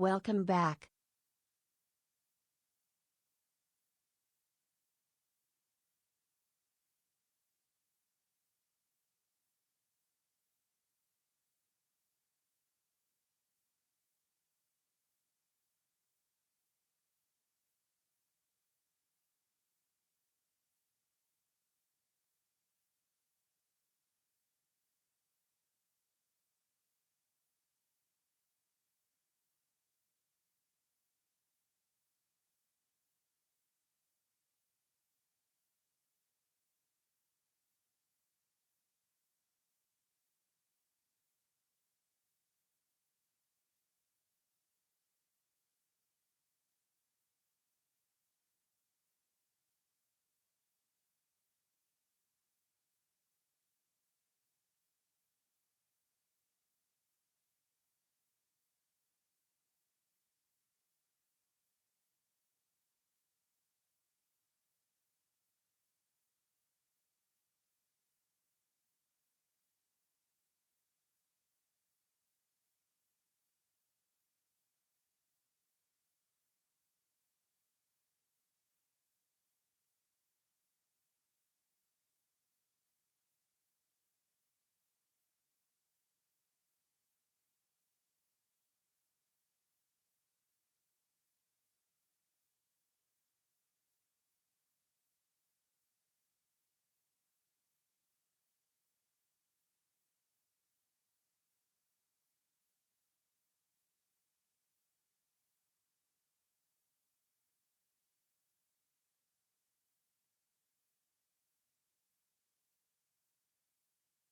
Welcome back.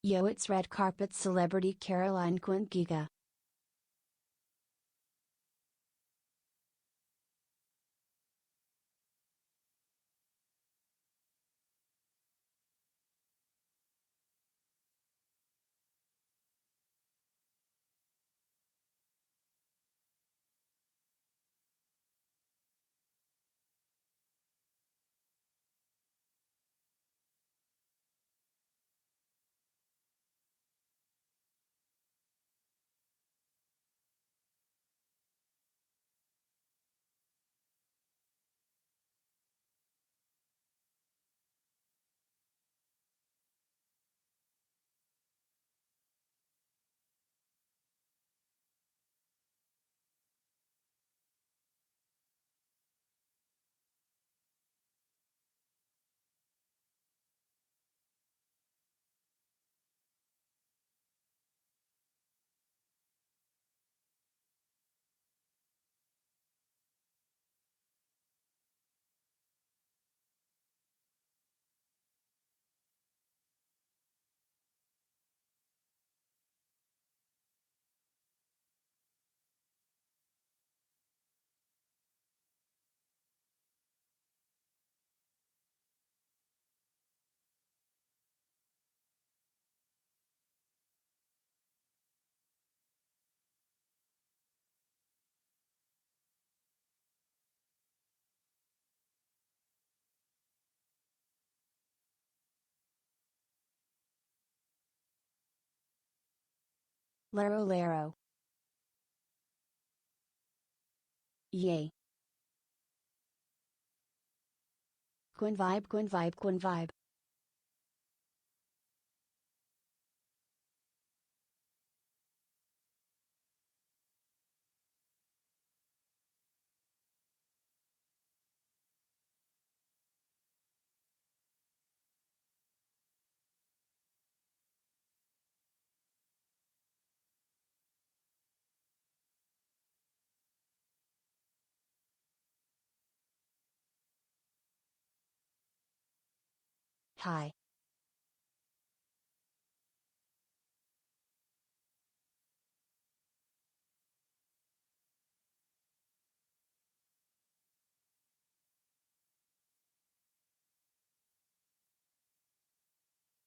Yo, it's red carpet celebrity Caroline Quingiga. Lero Lero. Yay. Quin vibe, Quin vibe, Quin vibe. Hi.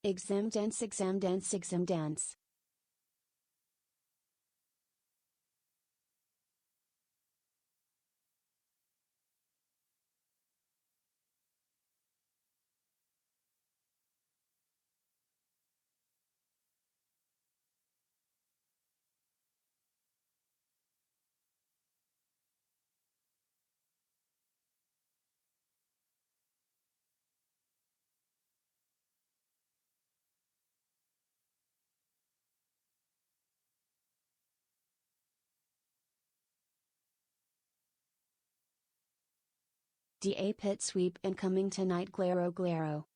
Exam dance, exam dance, exam dance. DA pit sweep incoming tonight. Glaro glaro.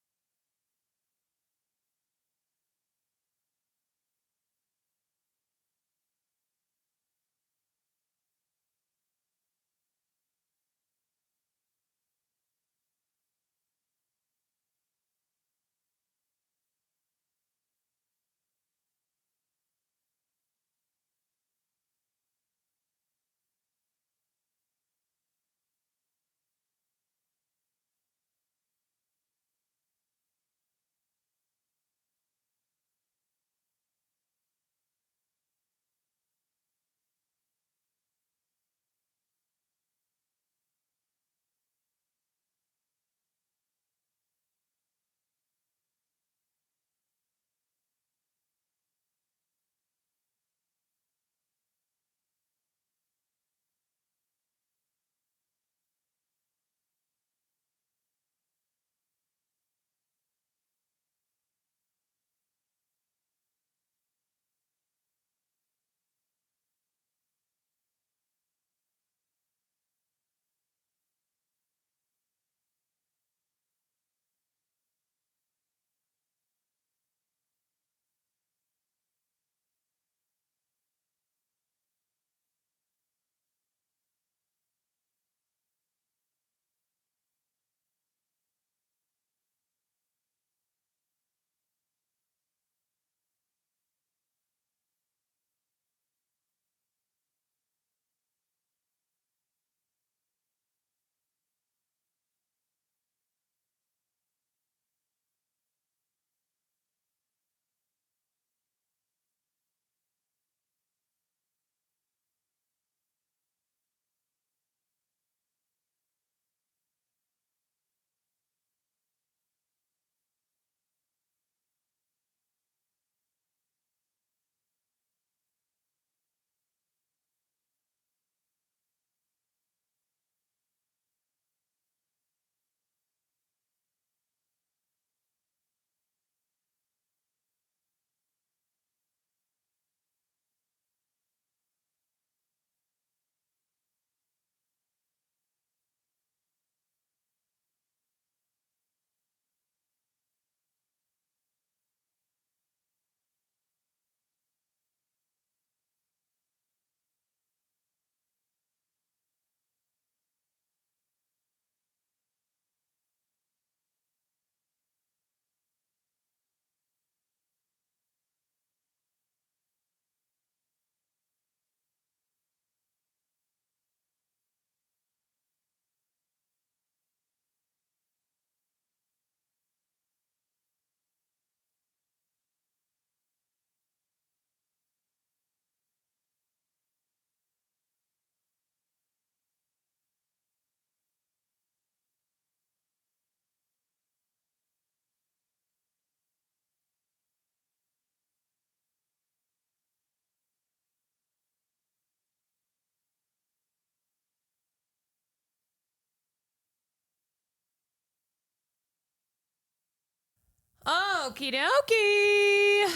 Okie dokie.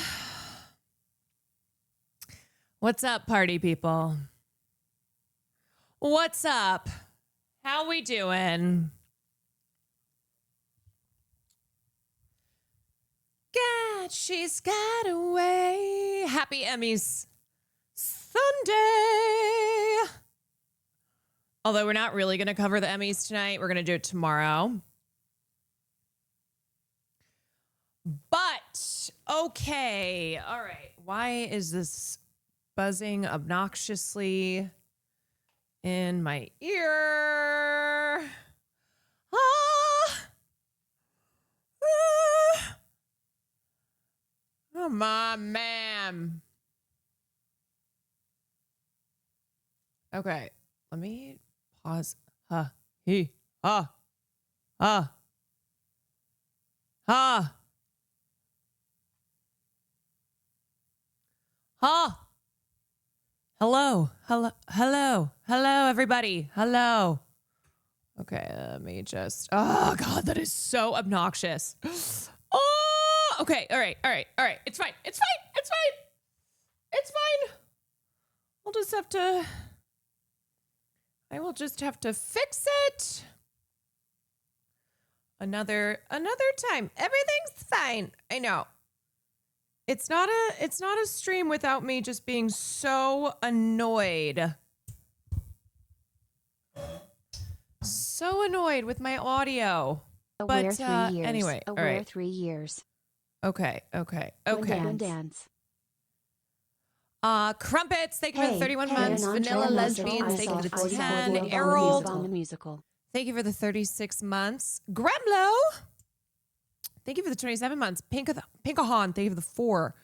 What's up, party people? What's up? How we doing? God, she's got away. Happy EMMYS Sunday. Although we're not really going to cover the EMMYS tonight. We're going to do it tomorrow. But, okay. All right. Why is this buzzing obnoxiously in my ear? Come on, ma'am. Okay. Let me pause. He. Ha. Ha. Ha. Ha. Hello. Hello. Hello. Hello, everybody. Hello. Okay, let me just. Oh, God, that is so obnoxious. Oh, okay. All right. All right. All right. It's fine. It's fine. It's fine. It's fine. We'll just have to. I will just have to fix it. Another time. Everything's fine. I know. It's not a stream without me just being so annoyed. So annoyed with my audio. Aware But 3 years. anyway, all Aware right. 3 years. Okay. Dance. Crumpets, thank you for the 31 months. Vanilla Lesbians, thank you for the 10. Errol, on the musical. thank you for the 36 months. Gremlo, thank you for the 27 months. Pinkahan, thank you for the 4.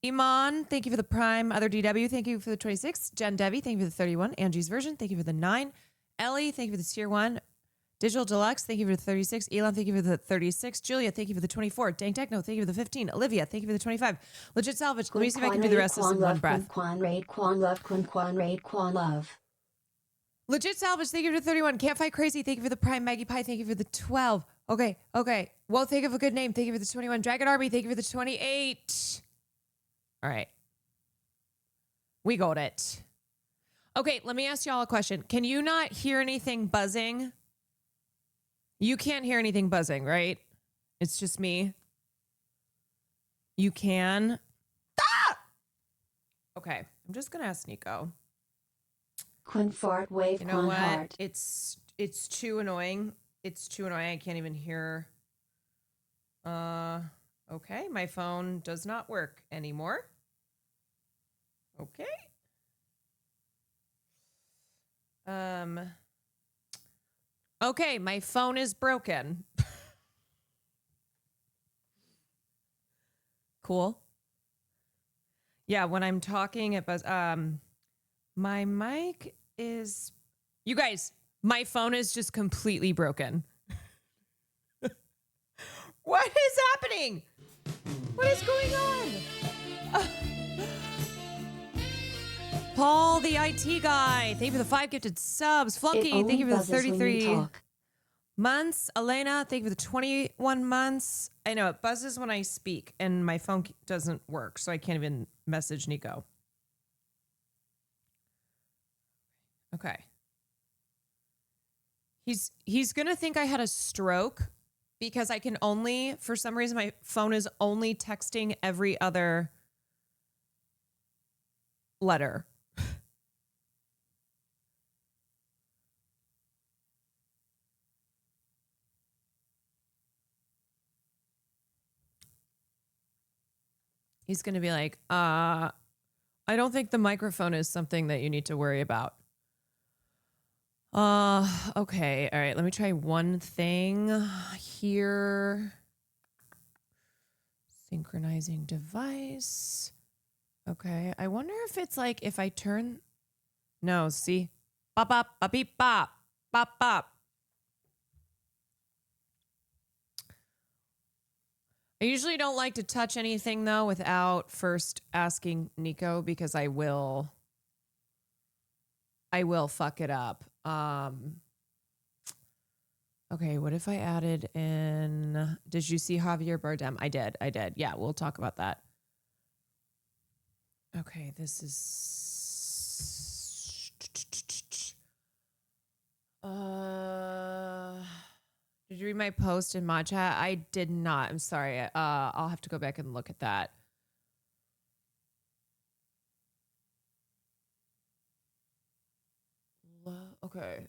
Iman, thank you for the Prime. Other DW, thank you for the 26. Jen Devi, thank you for the 31. Angie's Version, thank you for the 9. Ellie, thank you for the Tier 1. Digital Deluxe, thank you for the 36. Elon, thank you for the 36. Julia, thank you for the 24. Dang Techno, thank you for the 15. Olivia, thank you for the 25. Legit Salvage, let me see if I can do the rest of this in one breath. Love. Legit Salvage, thank you for the 31. Can't Fight Crazy, thank you for the Prime. Maggie Pie, thank you for the 12. Okay. Well, think of a good name. Thank you for the 21. Dragon Army, thank you for the 28. All right. We got it. Okay, let me ask y'all a question. Can you not hear anything buzzing? You can't hear anything buzzing, right? It's just me. You can. Ah! Okay, I'm just gonna ask Nico. Quinn fart wave. You know what? Heart. It's too annoying. It's too annoying. I can't even hear. Okay, my phone does not work anymore. Okay. Okay, my phone is broken. Cool. Yeah, when I'm talking, it buzz. My mic is. You guys, my phone is just completely broken. What is happening? What is going on? Paul, the IT guy. Thank you for the 5 gifted subs. Flunky, thank you for the 33 months. Elena, thank you for the 21 months. I know it buzzes when I speak and my phone doesn't work, so I can't even message Nico. Okay. He's going to think I had a stroke because I can only, for some reason, my phone is only texting every other letter. He's going to be like, I don't think the microphone is something that you need to worry about. Okay. All right. Let me try one thing here. Synchronizing device. Okay. I wonder if it's like if I turn. No, see? Bop, bop, bop, beep, bop, bop, bop. I usually don't like to touch anything though without first asking Nico because I will fuck it up. Okay, what if I added in, did you see Javier Bardem? I did. Yeah, we'll talk about that. Okay, this is, did you read my post in Mod Chat? I did not. I'm sorry. I'll have to go back and look at that. Okay.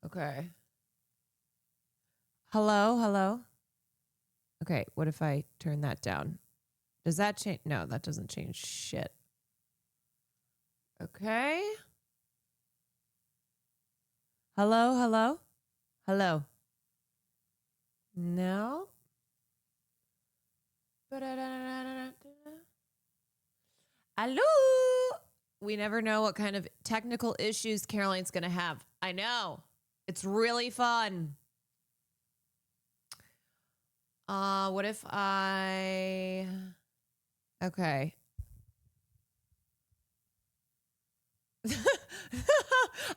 Okay. Hello. Okay, what if I turn that down? Does that change? No, that doesn't change shit. Okay. Hello. No. Hello. We never know what kind of technical issues Caroline's going to have. I know. It's really fun. What if I... Okay.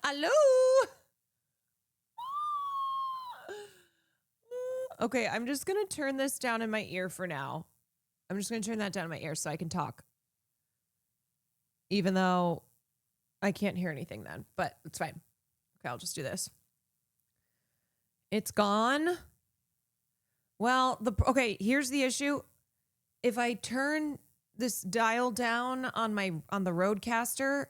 Hello. Okay, I'm just going to turn this down in my ear for now. I'm just going to turn that down in my ear so I can talk. Even though I can't hear anything then, but it's fine. Okay, I'll just do this. It's gone. Well, okay, here's the issue. If I turn this dial down on the Rodecaster,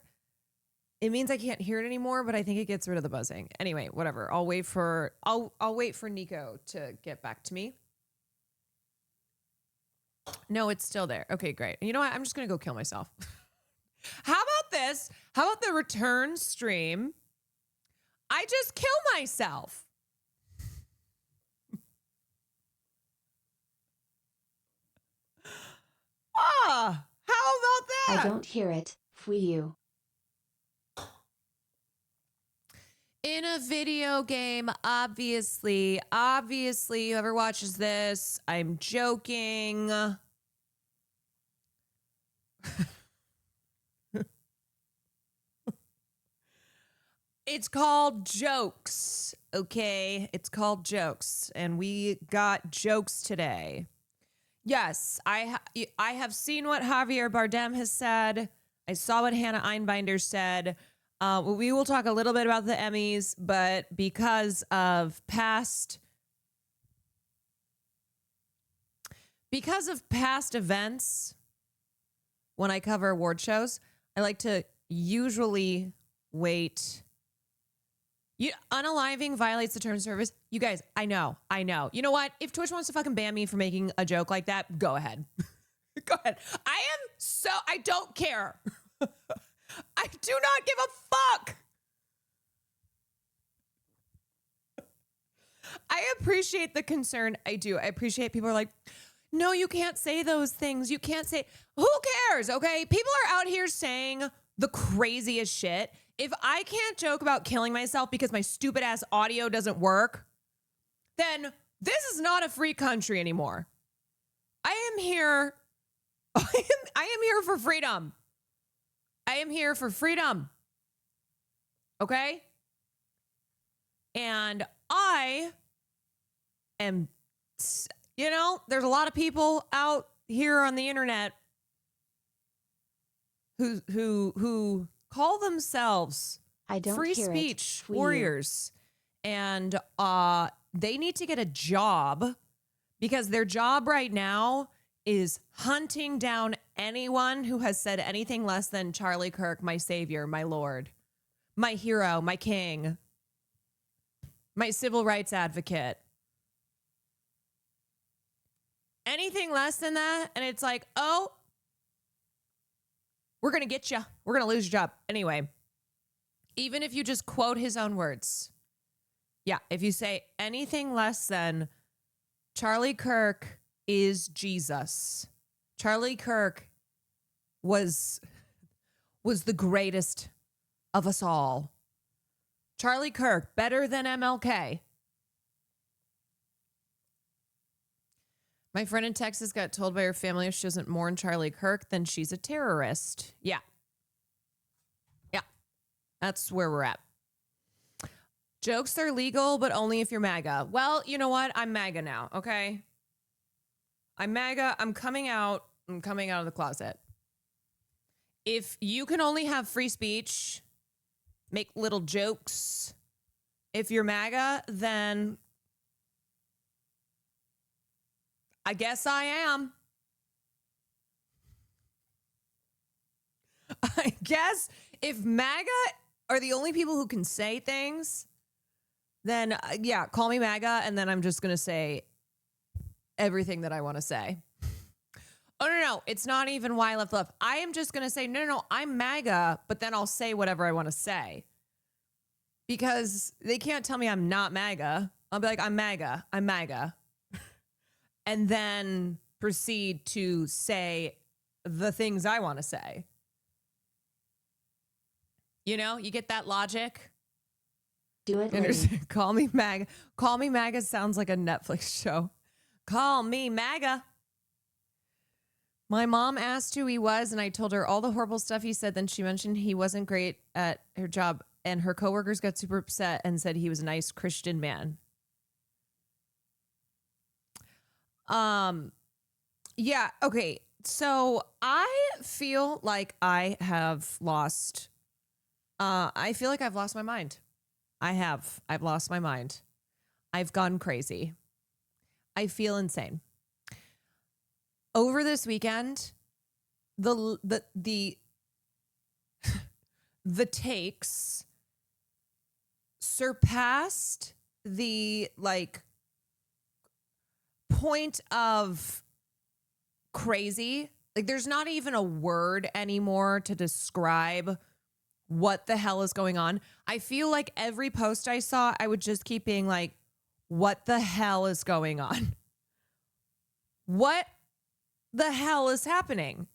it means I can't hear it anymore, but I think it gets rid of the buzzing. Anyway, whatever. I'll wait for Nico to get back to me. No, it's still there. Okay, great. You know what? I'm just going to go kill myself. How about this? How about the return stream? I just kill myself. How about that? I don't hear it. Fui you. In a video game, obviously, whoever watches this, I'm joking. It's called jokes, okay? It's called jokes, and we got jokes today. Yes, I have seen what Javier Bardem has said. I saw what Hannah Einbinder said. We will talk a little bit about the Emmys, but because of past events, when I cover award shows, I like to usually wait. Unaliving violates the terms of service. You guys, I know. You know what? If Twitch wants to fucking ban me for making a joke like that, go ahead. Go ahead. I don't care. I do not give a fuck. I appreciate the concern. I do. I appreciate people are like, no, you can't say those things. You can't say, who cares? Okay. People are out here saying the craziest shit. If I can't joke about killing myself because my stupid ass audio doesn't work, then this is not a free country anymore. I am here for freedom. I am here for freedom. Okay? And I am, there's a lot of people out here on the internet who call themselves free speech warriors. And they need to get a job because their job right now is hunting down anyone who has said anything less than Charlie Kirk, my savior, my lord, my hero, my king, my civil rights advocate. Anything less than that, and it's like, oh, we're going to get you. We're going to lose your job. Anyway, even if you just quote his own words. Yeah, if you say anything less than Charlie Kirk is Jesus. Charlie Kirk was the greatest of us all. Charlie Kirk, better than MLK. My friend in Texas got told by her family if she doesn't mourn Charlie Kirk, then she's a terrorist. Yeah. Yeah. That's where we're at. Jokes are legal, but only if you're MAGA. Well, you know what? I'm MAGA now, okay? I'm MAGA. I'm coming out of the closet. If you can only have free speech, make little jokes, if you're MAGA, then I guess I am. I guess if MAGA are the only people who can say things, then yeah, call me MAGA, and then I'm just going to say everything that I want to say. Oh, no, it's not why I left. I am just going to say, no, I'm MAGA, but then I'll say whatever I want to say. Because they can't tell me I'm not MAGA. I'll be like, I'm MAGA. And then proceed to say the things I want to say. You know, you get that logic? Do it. Call me MAGA. Call me MAGA sounds like a Netflix show. Call me MAGA. My mom asked who he was, and I told her all the horrible stuff he said. Then she mentioned he wasn't great at her job, and her coworkers got super upset and said he was a nice Christian man. Yeah, okay. So I feel like I have lost I've lost my mind. I've lost my mind. I've gone crazy. I feel insane. Over this weekend, the the takes surpassed the like point of crazy. Like there's not even a word anymore to describe what the hell is going on. I feel like every post I saw, I would just keep being like, what the hell is going on? What the hell is happening?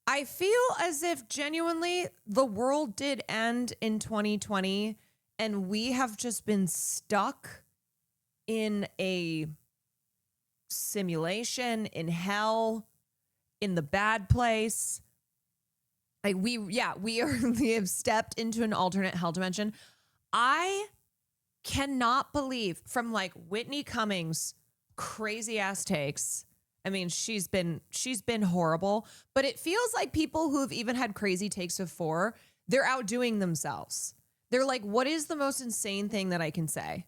I feel as if genuinely the world did end in 2020 and we have just been stuck in a simulation, in hell, in the bad place. Like we have stepped into an alternate hell dimension. I cannot believe from like Whitney Cummings' crazy ass takes. I mean, she's been horrible, but it feels like people who've even had crazy takes before, they're outdoing themselves. They're like, what is the most insane thing that I can say?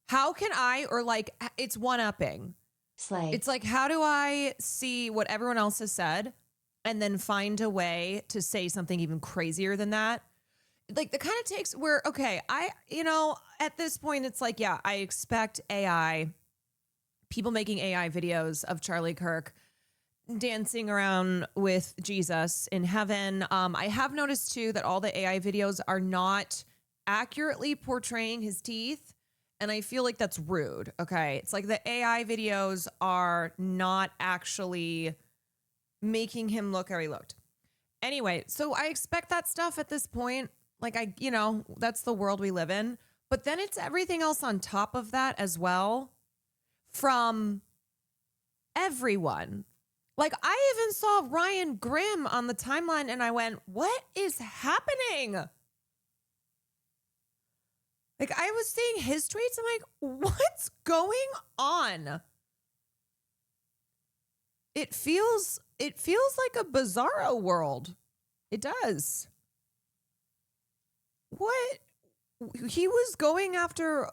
How can I, or like, it's one-upping. Slay. It's like, how do I see what everyone else has said and then find a way to say something even crazier than that? Like the kind of takes where, okay, at this point, it's like, yeah, I expect AI, people making AI videos of Charlie Kirk dancing around with Jesus in heaven. I have noticed too that all the AI videos are not accurately portraying his teeth. And I feel like that's rude. Okay. It's like the AI videos are not actually making him look how he looked. Anyway, so I expect that stuff at this point. Like that's the world we live in. But then it's everything else on top of that as well from everyone. Like I even saw Ryan Grimm on the timeline and I went, what is happening? Like I was seeing his tweets. I'm like, what's going on? It feels like a bizarro world. It does. What? He was going after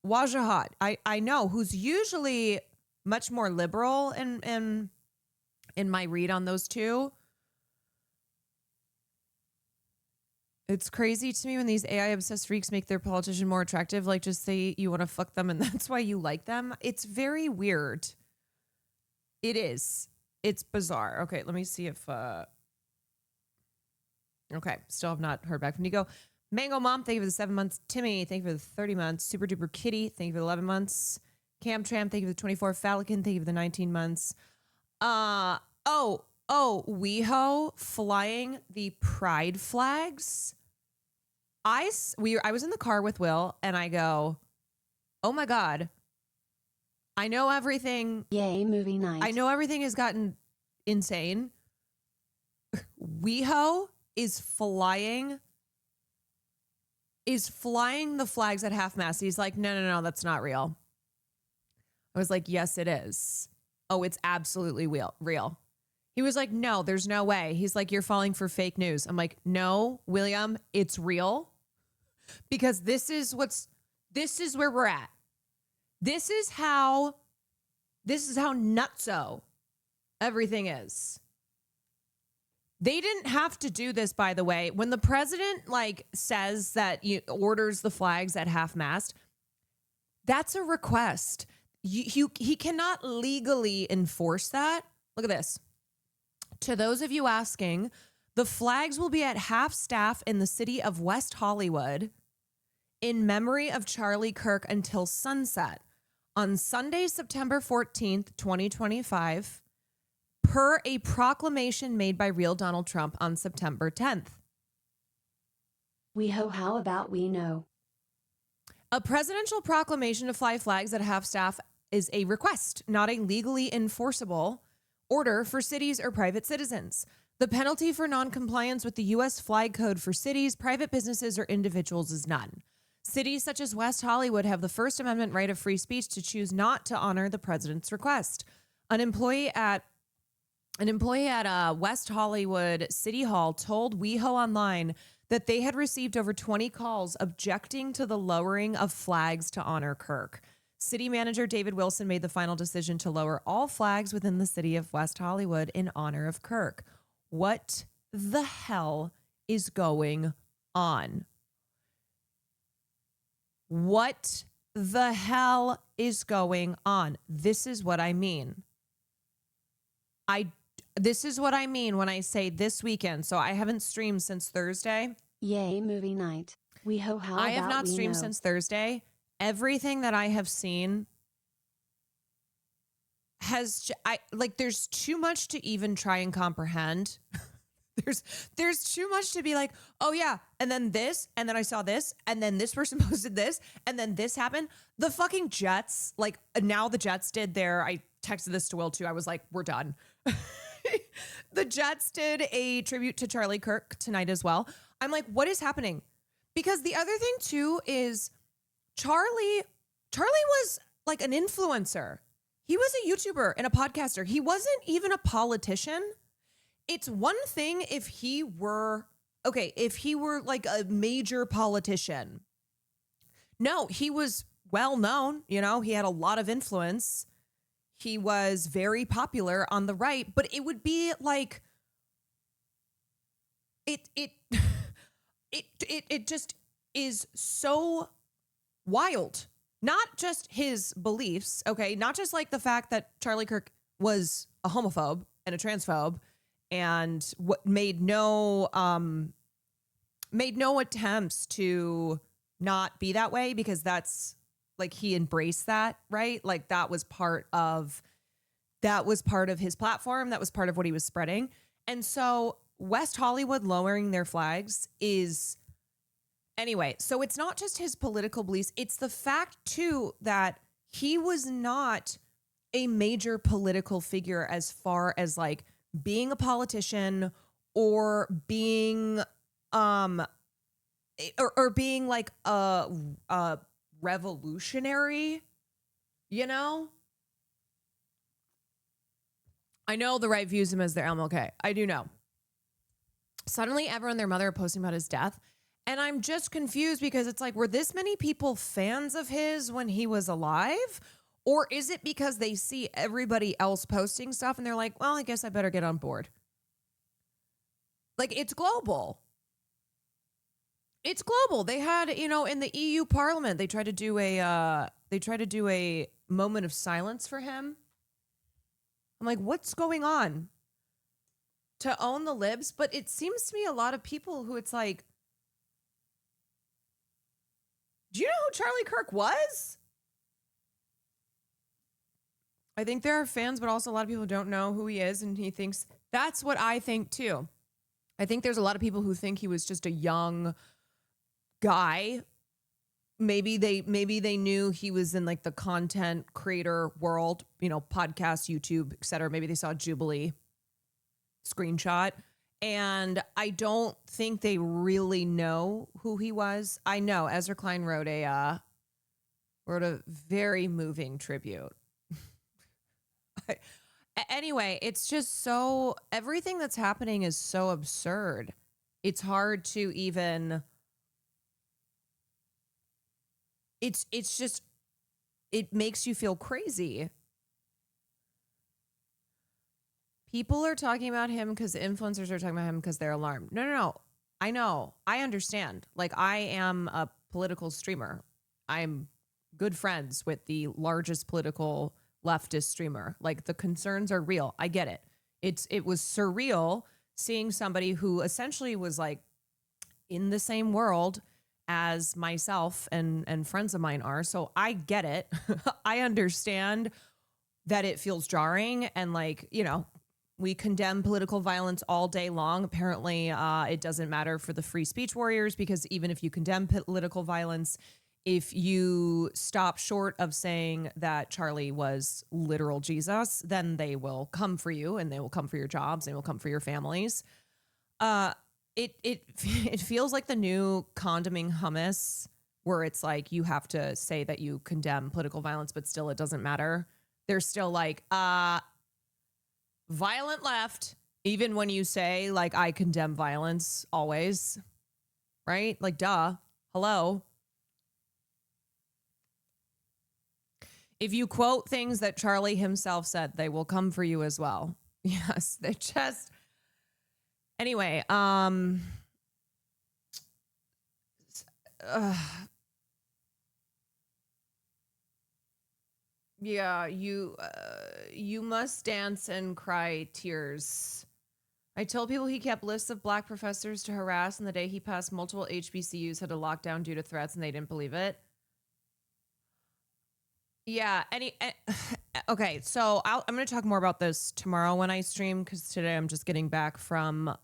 Wajahat. I know, who's usually much more liberal in my read on those two. It's crazy to me when these AI obsessed freaks make their politician more attractive. Like just say you want to fuck them and that's why you like them. It's very weird. It is. It's bizarre. Okay, let me see if okay, still have not heard back from Nico. Mango Mom, thank you for the 7 months. Timmy, thank you for the 30 months. Super Duper Kitty, thank you for the 11 months. Cam Tram, thank you for the 24. Falcon, thank you for the 19 months. WeHo flying the pride flags. I was in the car with Will and I go, oh my God, I know everything. Yay, movie night. I know everything has gotten insane. WeHo is flying the flags at half mast. He's like, no, that's not real. I was like, yes, it is. Oh, it's absolutely real. He was like, no, there's no way. He's like, you're falling for fake news. I'm like, no, William, it's real. Because this is where we're at. This is how nutso everything is. They didn't have to do this, by the way. When the president says that orders the flags at half mast, that's a request. He cannot legally enforce that. Look at this. To those of you asking, the flags will be at half staff in the city of West Hollywood in memory of Charlie Kirk until sunset on Sunday, September 14th, 2025, per a proclamation made by real Donald Trump on September 10th. How about we know? A presidential proclamation to fly flags at half staff is a request, not a legally enforceable order for cities or private citizens. The penalty for noncompliance with the U.S. flag code for cities, private businesses, or individuals is none. Cities such as West Hollywood have the First Amendment right of free speech to choose not to honor the president's request. An employee at West Hollywood City Hall told WeHo Online that they had received over 20 calls objecting to the lowering of flags to honor Kirk. City manager David Wilson made the final decision to lower all flags within the city of West Hollywood in honor of Kirk. What the hell is going on? What the hell is going on? This is what I mean. This is what I mean when I say this weekend. So I haven't streamed since Thursday. Yay, movie night. I have not streamed since Thursday. Everything that I have seen there's too much to even try and comprehend. There's too much to be like, oh yeah, and then this, and then I saw this, and then this person posted this, and then this happened. The fucking Jets, like now the Jets did I texted this to Will too. I was like, we're done. The Jets did a tribute to Charlie Kirk tonight as well. I'm like, what is happening? Because the other thing too is Charlie was like an influencer. He was a YouTuber and a podcaster. He wasn't even a politician. It's one thing if he were like a major politician. No, he was well known. You know, he had a lot of influence. He was very popular on the right, but it would be like, it just is so wild. Not just his beliefs, okay? Not just like the fact that Charlie Kirk was a homophobe and a transphobe and made no attempts to not be that way, because that's like he embraced that, right? Like that was part of his platform. That was part of what he was spreading. And so West Hollywood lowering their flags is anyway. So it's not just his political beliefs. It's the fact too that he was not a major political figure as far as like being a politician or being or being like a revolutionary, you know? I know the right views him as their MLK. I do know. Suddenly everyone and their mother are posting about his death. And I'm just confused because it's like, were this many people fans of his when he was alive? Or is it because they see everybody else posting stuff and they're like, well, I guess I better get on board? Like, it's global. It's global. They had, you know, in the EU Parliament, they tried to do a moment of silence for him. I'm like, what's going on? To own the libs, but it seems to me a lot of people who it's like, do you know who Charlie Kirk was? I think there are fans, but also a lot of people don't know who he is, and he thinks that's what I think too. I think there's a lot of people who think he was just a young guy. Maybe they knew he was in like the content creator world, you know, podcast, YouTube, etc. Maybe they saw Jubilee screenshot, and I don't think they really know who he was. I know Ezra Klein wrote a very moving tribute. Anyway, it's just so, everything that's happening is so absurd. It's hard to even, it's just, it makes you feel crazy. People are talking about him because influencers are talking about him because they're alarmed. No. I know. I understand. Like, I am a political streamer. I'm good friends with the largest political leftist streamer. Like, the concerns are real. I get it. It was surreal seeing somebody who essentially was like in the same world as myself and friends of mine are. So I get it. I understand that it feels jarring, and like, you know, we condemn political violence all day long. Apparently, it doesn't matter for the free speech warriors, because even if you condemn political violence, if you stop short of saying that Charlie was literal Jesus, then they will come for you, and they will come for your jobs, and they will come for your families. It feels like the new condoming hummus where it's like you have to say that you condemn political violence, but still it doesn't matter. They're still like, violent left, even when you say like, I condemn violence always, right? Like, duh, hello. If you quote things that Charlie himself said, they will come for you as well. Yes, they just, anyway, yeah, you must dance and cry tears. I told people he kept lists of black professors to harass, and the day he passed, multiple HBCUs had to lock down due to threats, and they didn't believe it. Yeah. Okay. So I'm going to talk more about this tomorrow when I stream, because today I'm just getting back from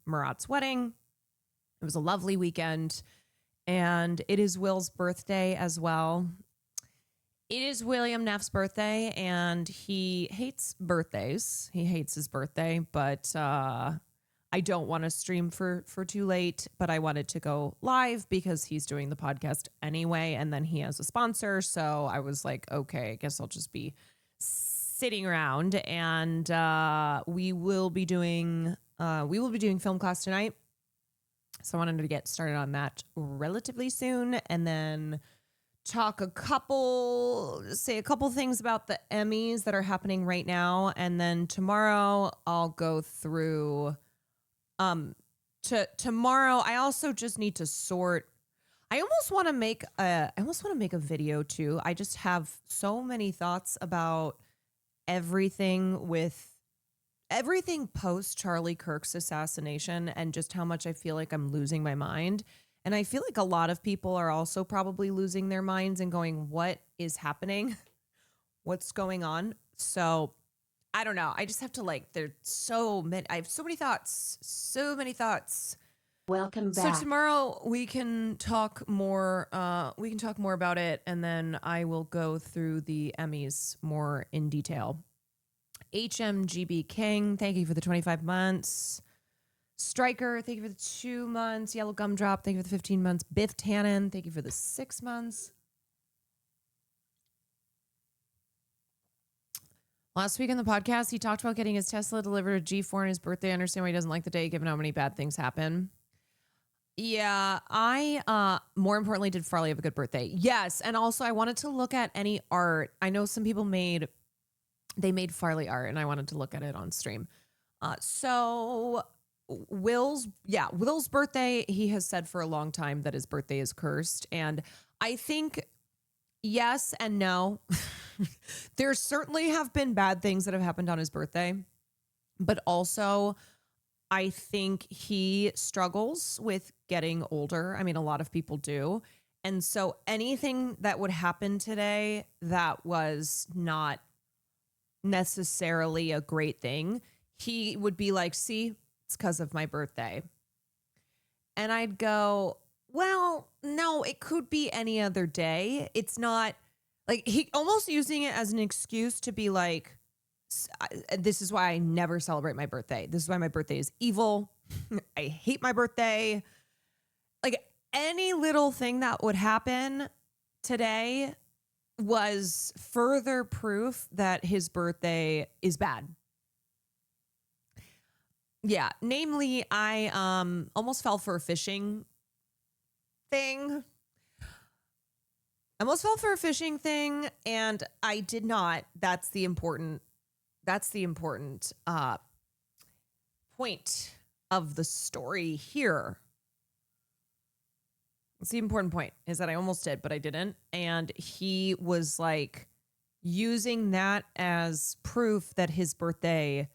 Murat's wedding. It was a lovely weekend, and it is Will's birthday as well. It is William Neff's birthday, and he hates birthdays. He hates his birthday, but I don't want to stream for too late, but I wanted to go live because he's doing the podcast anyway, and then he has a sponsor. So I was like, okay, I guess I'll just be sitting around, and we will be doing film class tonight. So I wanted to get started on that relatively soon, and then say a couple things about the Emmys that are happening right now, and then tomorrow I'll go through. Tomorrow I also just need to sort. I almost want to make a video too. I just have so many thoughts about everything post Charlie Kirk's assassination, and just how much I feel like I'm losing my mind. And I feel like a lot of people are also probably losing their minds and going, what is happening? What's going on? So I don't know. I just have to there's so many. I have so many thoughts. Welcome back. So tomorrow we can talk more. About it, and then I will go through the Emmys more in detail. HMGB King, thank you for the 25 months. Striker, thank you for the 2 months. Yellow Gumdrop, thank you for the 15 months. Biff Tannen, thank you for the 6 months. Last week on the podcast, he talked about getting his Tesla delivered at G4 on his birthday. I understand why he doesn't like the day, given how many bad things happen. Yeah, I, more importantly, did Farley have a good birthday? Yes, and also I wanted to look at any art. I know some people made Farley art, and I wanted to look at it on stream. So Will's birthday, he has said for a long time that his birthday is cursed. And I think yes and no. There certainly have been bad things that have happened on his birthday, but also I think he struggles with getting older. I mean, a lot of people do. And so anything that would happen today that was not necessarily a great thing, he would be like, see, it's because of my birthday. And I'd go, well, no, it could be any other day. It's not like he almost using it as an excuse to be like, this is why I never celebrate my birthday. This is why my birthday is evil. I hate my birthday. Like any little thing that would happen today was further proof that his birthday is bad. Yeah, namely, I almost fell for a phishing thing. And I did not. That's the important point of the story here. It's the important point is that I almost did, but I didn't. And he was like using that as proof that his birthday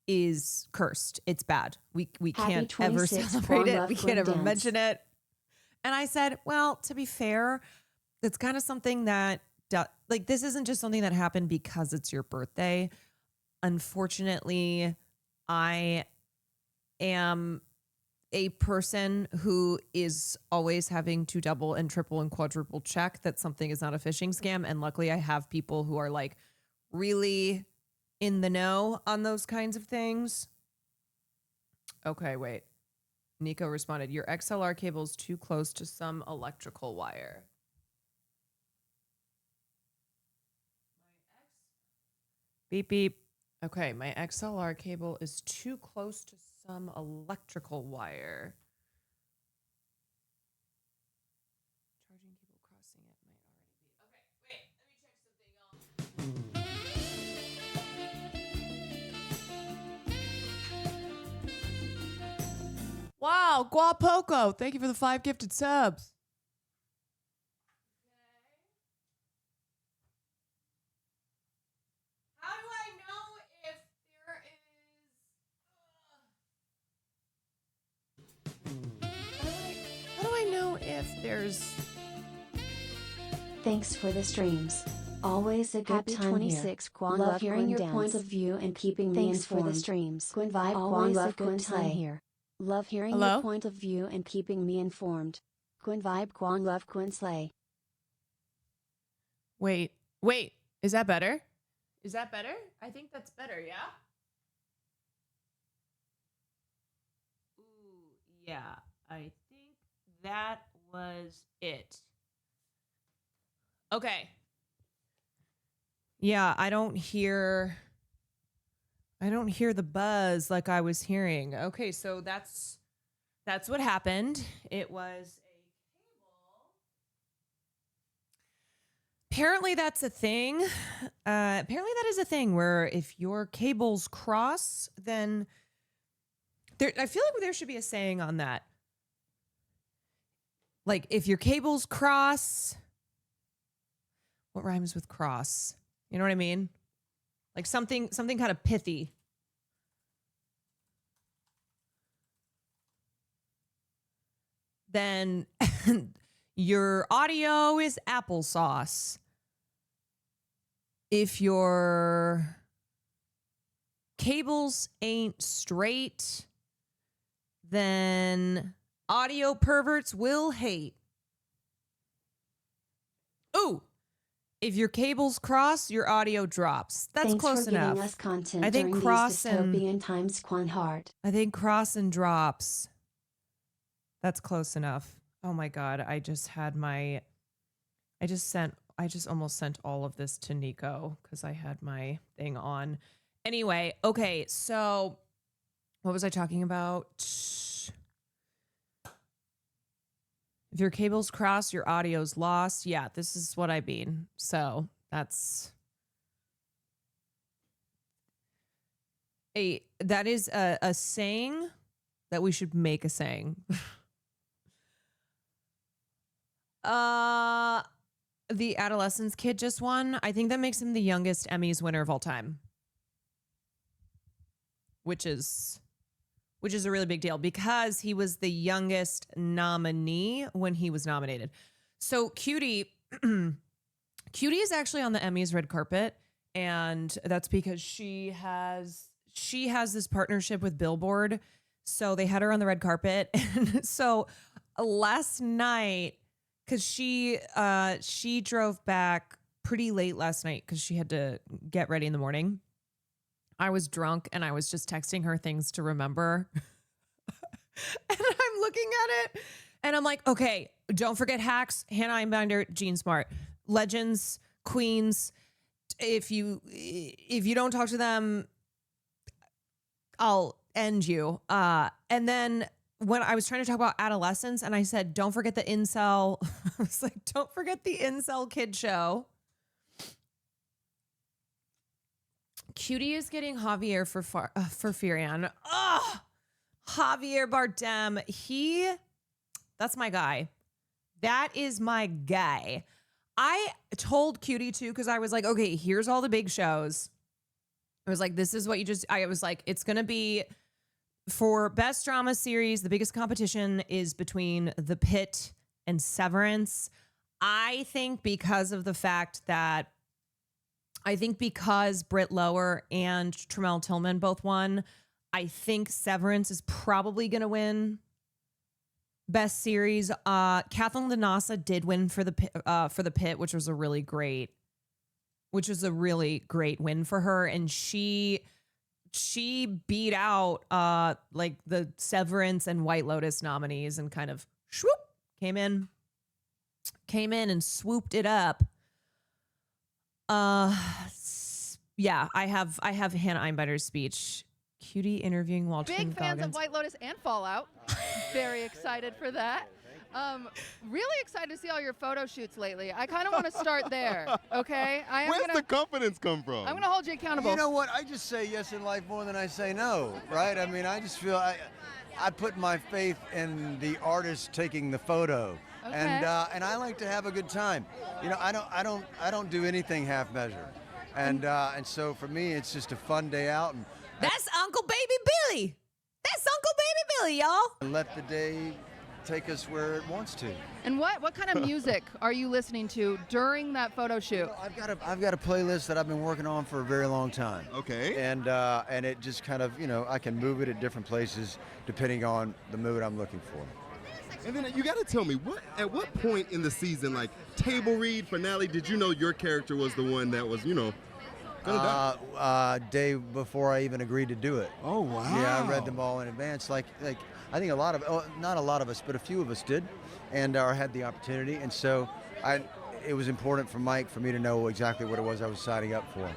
is cursed. It's bad. We can't ever celebrate it. We can't ever mention it. And I said, well, to be fair, it's kind of something that this isn't just something that happened because it's your birthday. Unfortunately, I am a person who is always having to double and triple and quadruple check that something is not a phishing scam. And luckily I have people who are like really in the know on those kinds of things. Okay, wait. Nico responded, your XLR cable is too close to some electrical wire. Beep, beep. Okay, my XLR cable is too close to some electrical wire. Charging cable crossing it might already be. Okay, wait, let me check something else. Wow, Guapoco, thank you for the 5 gifted subs. How do I know if there is... How do I know if there's... Thanks for the streams. Always a good Happy time 26 here. Quan Love Love hearing Quan your Dance. point of view and keeping me Thanks informed. for the streams. Quan Vibe, Always Quan a Love, good Quan time Slay. here. Love hearing Hello? your point of view and keeping me informed. Quan Vibe, Quan Love, Quan Slay. Wait. Is that better? Is that better? I think that's better, yeah? Ooh, yeah. I think that was it. Okay. Yeah, I don't hear the buzz like I was hearing. Okay, so that's what happened. It was a cable. Apparently that's a thing. Apparently that is a thing where if your cables cross, then I feel like there should be a saying on that. Like if your cables cross, what rhymes with cross? You know what I mean? Like something kind of pithy. Then your audio is applesauce. If your cables ain't straight, then audio perverts will hate. Ooh. If your cables cross, your audio drops. That's Thanks close for enough. giving us content I think during cross these and dystopian times, Quan Heart. I think cross and drops. That's close enough. Oh my God. I just almost sent all of this to Nico because I had my thing on. Anyway, okay, so what was I talking about? If your cables cross, your audio's lost. Yeah, this is what I mean. So that is a saying that we should make a saying. The Adolescence Kid just won. I think that makes him the youngest Emmys winner of all time, which is a really big deal because he was the youngest nominee when he was nominated. So Cutie is actually on the Emmys red carpet, and that's because she has this partnership with Billboard. So they had her on the red carpet. And so last night, because she drove back pretty late last night because she had to get ready in the morning. I was drunk and I was just texting her things to remember. And I'm looking at it and I'm like, okay, don't forget Hacks, Hannah Einbinder, Jean Smart, Legends, Queens. If you don't talk to them, I'll end you. And then when I was trying to talk about adolescence and I said, don't forget the incel. I was like, don't forget the incel kid show. Cutie is getting Javier for Furion. Oh, Javier Bardem. That's my guy. That is my guy. I told Cutie too, because I was like, okay, here's all the big shows. I was like, this is what I was like, it's going to be for best drama series. The biggest competition is between The Pitt and Severance. I think because Britt Lower and Tramel Tillman both won, I think Severance is probably going to win best series. Kathleen Lanasa did win for the Pitt, which was a really great win for her. And she she beat out like the Severance and White Lotus nominees and kind of swoop came in and swooped it up. Yeah, I have Hannah Einbinder's speech. Cutie interviewing Walter Big fans Goggins. of White Lotus and Fallout. Very excited for that. Really excited to see all your photo shoots lately. I kind of want to start there, okay? Where's the confidence come from? I'm going to hold you accountable. You know what? I just say yes in life more than I say no, right? I mean, I just feel I put my faith in the artist taking the photo, Okay. and I like to have a good time. You know, I don't do anything half measure, and so for me, it's just a fun day out, and That's Uncle Baby Billy. That's Uncle Baby Billy, y'all. and let the day take us where it wants to. And what kind of music are you listening to during that photo shoot? I've got a playlist that I've been working on for a very long time. Okay. And it just kind of, I can move it at different places depending on the mood I'm looking for. And then you got to tell me, at what point in the season, like table read, finale, did you know your character was the one that was, gonna die? Day before I even agreed to do it. Oh, wow. Yeah, I read them all in advance. Like I think not a lot of us, but a few of us did, and had the opportunity. And so it was important for Mike for me to know exactly what it was I was signing up for.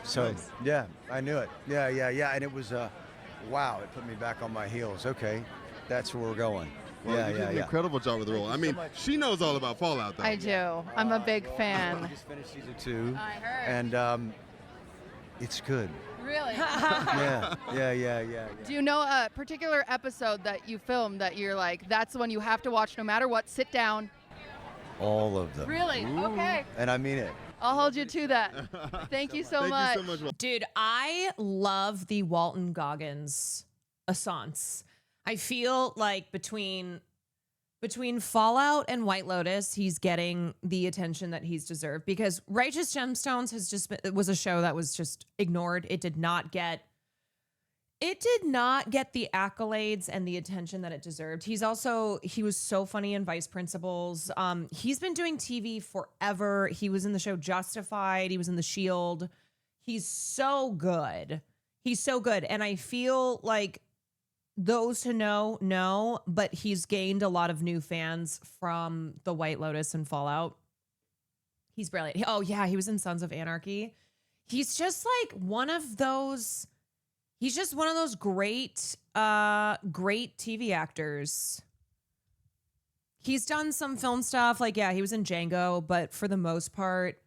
So Nice. yeah, I knew it. Yeah, and it was wow. It put me back on my heels. Okay, that's where we're going. Well, you did an incredible job with the role. I mean, she knows all about Fallout, though. I do. I'm a big I fan. just finished season 2. I heard. And it's good. Really? Yeah. Do you know a particular episode that you filmed that you're like, that's the one you have to watch no matter what? Sit down. All of them. Really? Okay. And I mean it. I'll hold you to that. Thank you so much. Thank you so much. Dude, I love the Walton Goggins assance. I feel like between Fallout and White Lotus, he's getting the attention that he's deserved because Righteous Gemstones it was a show that was just ignored. It did not get the accolades and the attention that it deserved. He was so funny in Vice Principals. He's been doing TV forever. He was in the show Justified. He was in The Shield. He's so good. And I feel like those who know, but he's gained a lot of new fans from the White Lotus and Fallout. He's brilliant. Oh yeah, he was in Sons of Anarchy. He's just like one of those great TV actors. He's done some film stuff, like he was in Django, but for the most part,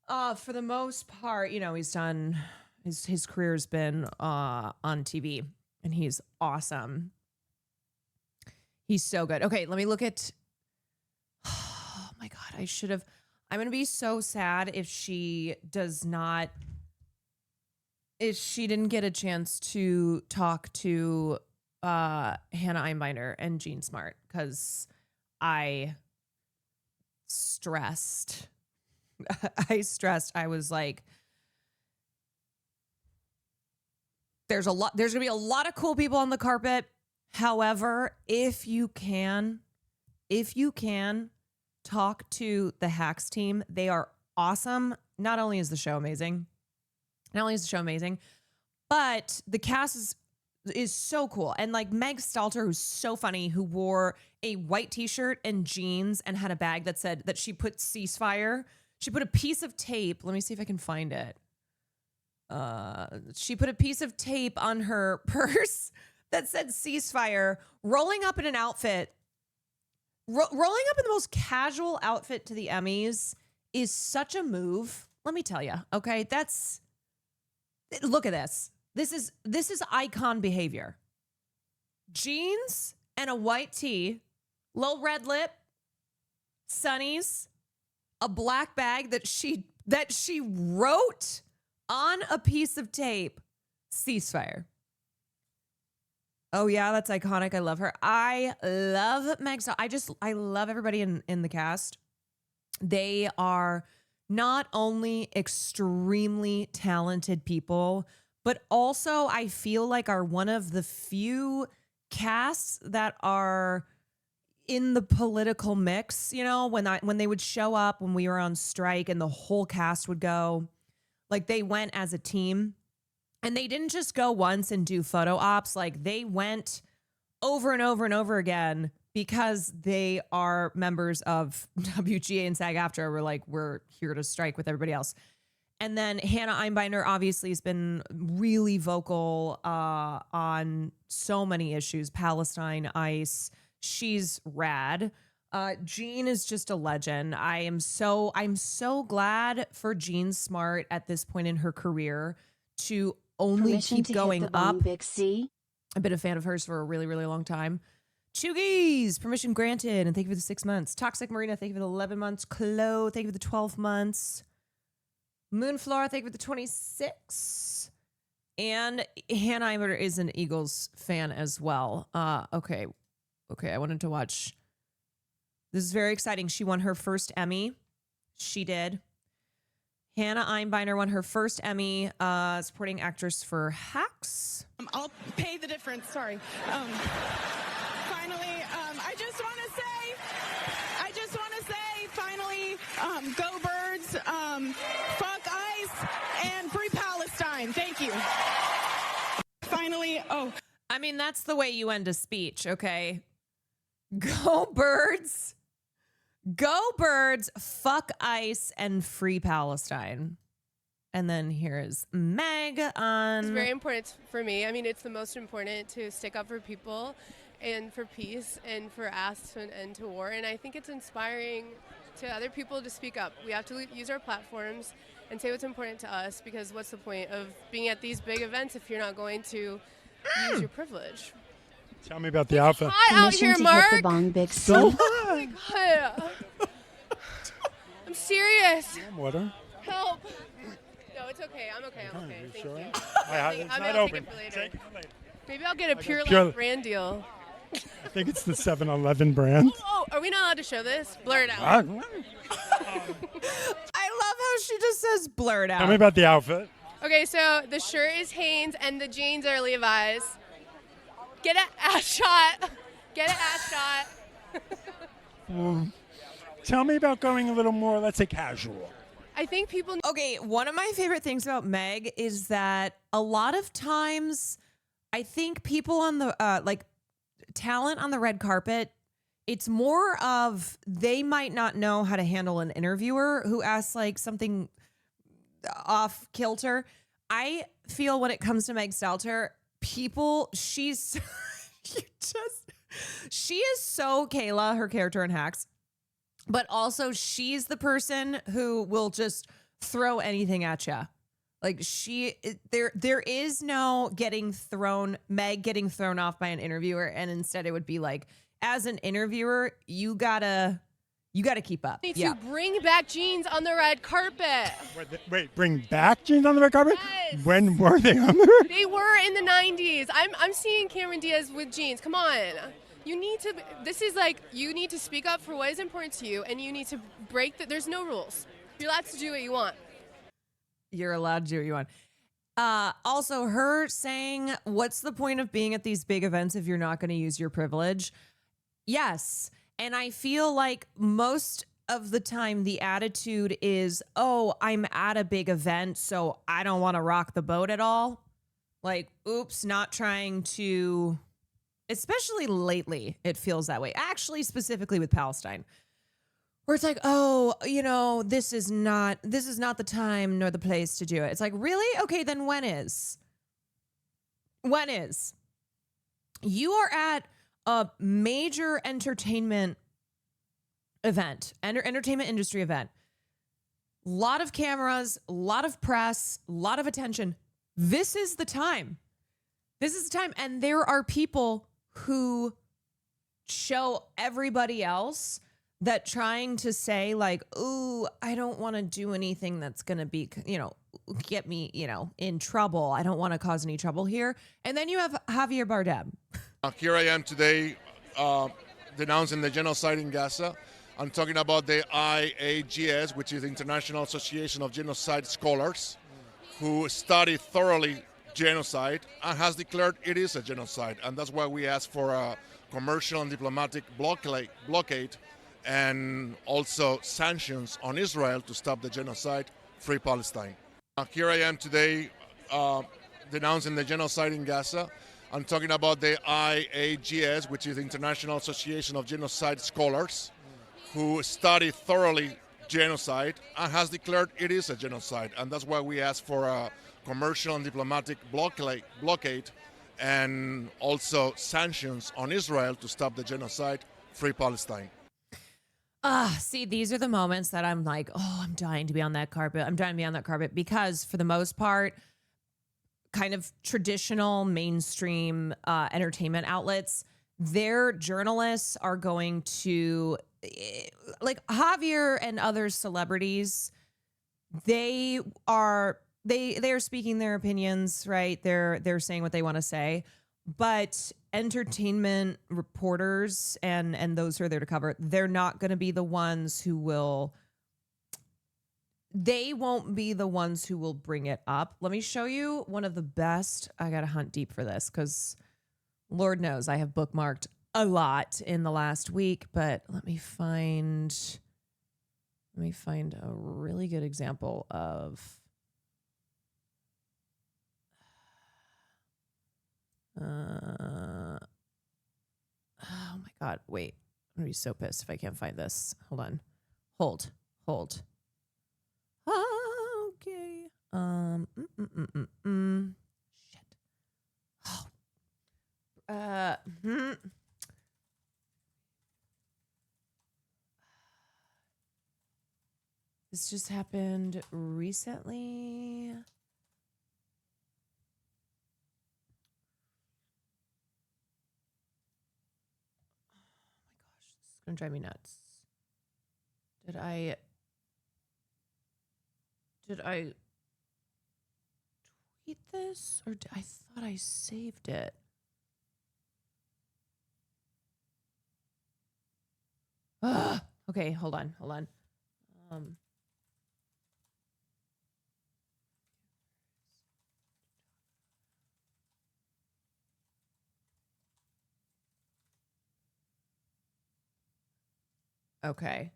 he's done his career's been on TV. And he's awesome. He's so good. Okay, let me look at. Oh my God, I'm going to be so sad if she didn't get a chance to talk to Hannah Einbinder and Jean Smart because I stressed. I was like, there's going to be a lot of cool people on the carpet. However, if you can talk to the Hacks team, they are awesome. Not only is the show amazing, but the cast is so cool. And like Meg Stalter, who's so funny, who wore a white t-shirt and jeans and had a bag that said that she put ceasefire. She put a piece of tape. Let me see if I can find it. She put a piece of tape on her purse that said ceasefire, rolling up in an outfit. Rolling up in the most casual outfit to the Emmys is such a move. Let me tell you. Okay, look at this. This is icon behavior. Jeans and a white tee, little red lip, sunnies, a black bag that she wrote on a piece of tape, ceasefire. Oh yeah, that's iconic. I love her. I love Meg. I love everybody in the cast. They are not only extremely talented people, but also I feel like are one of the few casts that are in the political mix. You know, when they would show up when we were on strike and the whole cast would go. Like they went as a team. And they didn't just go once and do photo ops. Like, they went over and over and over again because they are members of WGA and SAG-AFTRA. We're like, we're here to strike with everybody else. And then Hannah Einbinder obviously has been really vocal on so many issues. Palestine, ICE. She's rad. Jean is just a legend. I'm so glad for Jean Smart at this point in her career to only Permission keep to going hit the bong, up. Big C. I've been a fan of hers for a really, really long time. Chuggies, permission granted, and thank you for the 6 months. Toxic Marina, thank you for the 11 months. Chloe, thank you for the 12 months. Moonflower, thank you for the 26. And Hannah Eimer is an Eagles fan as well. Okay, I wanted to watch. This is very exciting. She won her first Emmy. She did. Hannah Einbinder won her first Emmy, supporting actress for Hacks. I'll pay the difference. Sorry. Finally, I just want to say, finally, go Birds, fuck ICE, and free Palestine. Thank you. Finally, I mean, that's the way you end a speech, okay? Go Birds. Go Birds, fuck ICE, and free Palestine. And then here's Meg on... It's very important for me. I mean, it's the most important to stick up for people and for peace and for us to an end to war. And I think it's inspiring to other people to speak up. We have to use our platforms and say what's important to us, because what's the point of being at these big events if you're not going to use your privilege? Tell me about the outfit. Hot out here, Mark. Hit the bong, Big C. So Oh my God. I'm serious. water. Help. No, it's okay. I'm okay. Thank Sure? you. It's I'll not take open. it for later. Take it for later. Maybe I'll get a Pure Pure- Life brand deal. I think it's the 7-Eleven brand. Oh, are we not allowed to show this? Blur it out. I love how she just says blurred out. Tell me about the outfit. Okay, so the shirt is Hanes and the jeans are Levi's. Get an ass shot. Get an ass shot. Tell me about going a little more, let's say, casual. I think people. Okay, one of my favorite things about Meg is that a lot of times I think people on the talent on the red carpet, it's more of they might not know how to handle an interviewer who asks like something off kilter. I feel when it comes to Meg Stelter, she is so Kayla, her character in Hacks, but also she's the person who will just throw anything at you. Like there is no Meg getting thrown off by an interviewer, and instead it would be like, as an interviewer, you gotta keep up. Need to bring back jeans on the red carpet. Wait, bring back jeans on the red carpet? Yes. When were they on the red? They were in the 90s. I'm seeing Cameron Diaz with jeans. Come on. You need to. This is like, you need to speak up for what is important to you, and you need to there's no rules. You're allowed to do what you want. You're allowed to do what you want. Also, her saying, what's the point of being at these big events if you're not going to use your privilege? Yes. And I feel like most of the time the attitude is, oh, I'm at a big event, so I don't want to rock the boat at all. Like, oops, not trying to, especially lately, it feels that way. Actually, specifically with Palestine. Where it's like, oh, this is not the time nor the place to do it. It's like, really? Okay, then when is? When is? You are at a major entertainment event, entertainment industry event. A lot of cameras, a lot of press, a lot of attention. This is the time. This is the time. And there are people who show everybody else that trying to say like, ooh, I don't want to do anything that's going to be, get me, in trouble. I don't want to cause any trouble here. And then you have Javier Bardem. Here I am today denouncing the genocide in Gaza. I'm talking about the IAGS, which is the International Association of Genocide Scholars, who study thoroughly genocide and has declared it is a genocide. And that's why we ask for a commercial and diplomatic blockade and also sanctions on Israel to stop the genocide, free Palestine. Here I am today denouncing the genocide in Gaza. I'm talking about the IAGS, which is the International Association of Genocide Scholars, who study thoroughly genocide and has declared it is a genocide. And that's why we ask for a commercial and diplomatic blockade and also sanctions on Israel to stop the genocide, free Palestine. See, these are the moments that I'm like, oh, I'm dying to be on that carpet. I'm dying to be on that carpet because for the most part, kind of traditional mainstream entertainment outlets, their journalists are going to, like Javier and other celebrities, they are speaking their opinions, right? They're saying what they want to say. But entertainment reporters and those who are there to cover, they're not going to be the ones who will, they won't be the ones who will bring it up. Let me show you one of the best. I got to hunt deep for this because Lord knows I have bookmarked a lot in the last week, but let me find a really good example of oh my God, wait. I'm gonna be so pissed if I can't find this. Hold on. Hold. Okay. Shit. Oh. This just happened recently. Gonna drive me nuts. Did I tweet this or I thought I saved it? Ugh. Okay, hold on. Okay.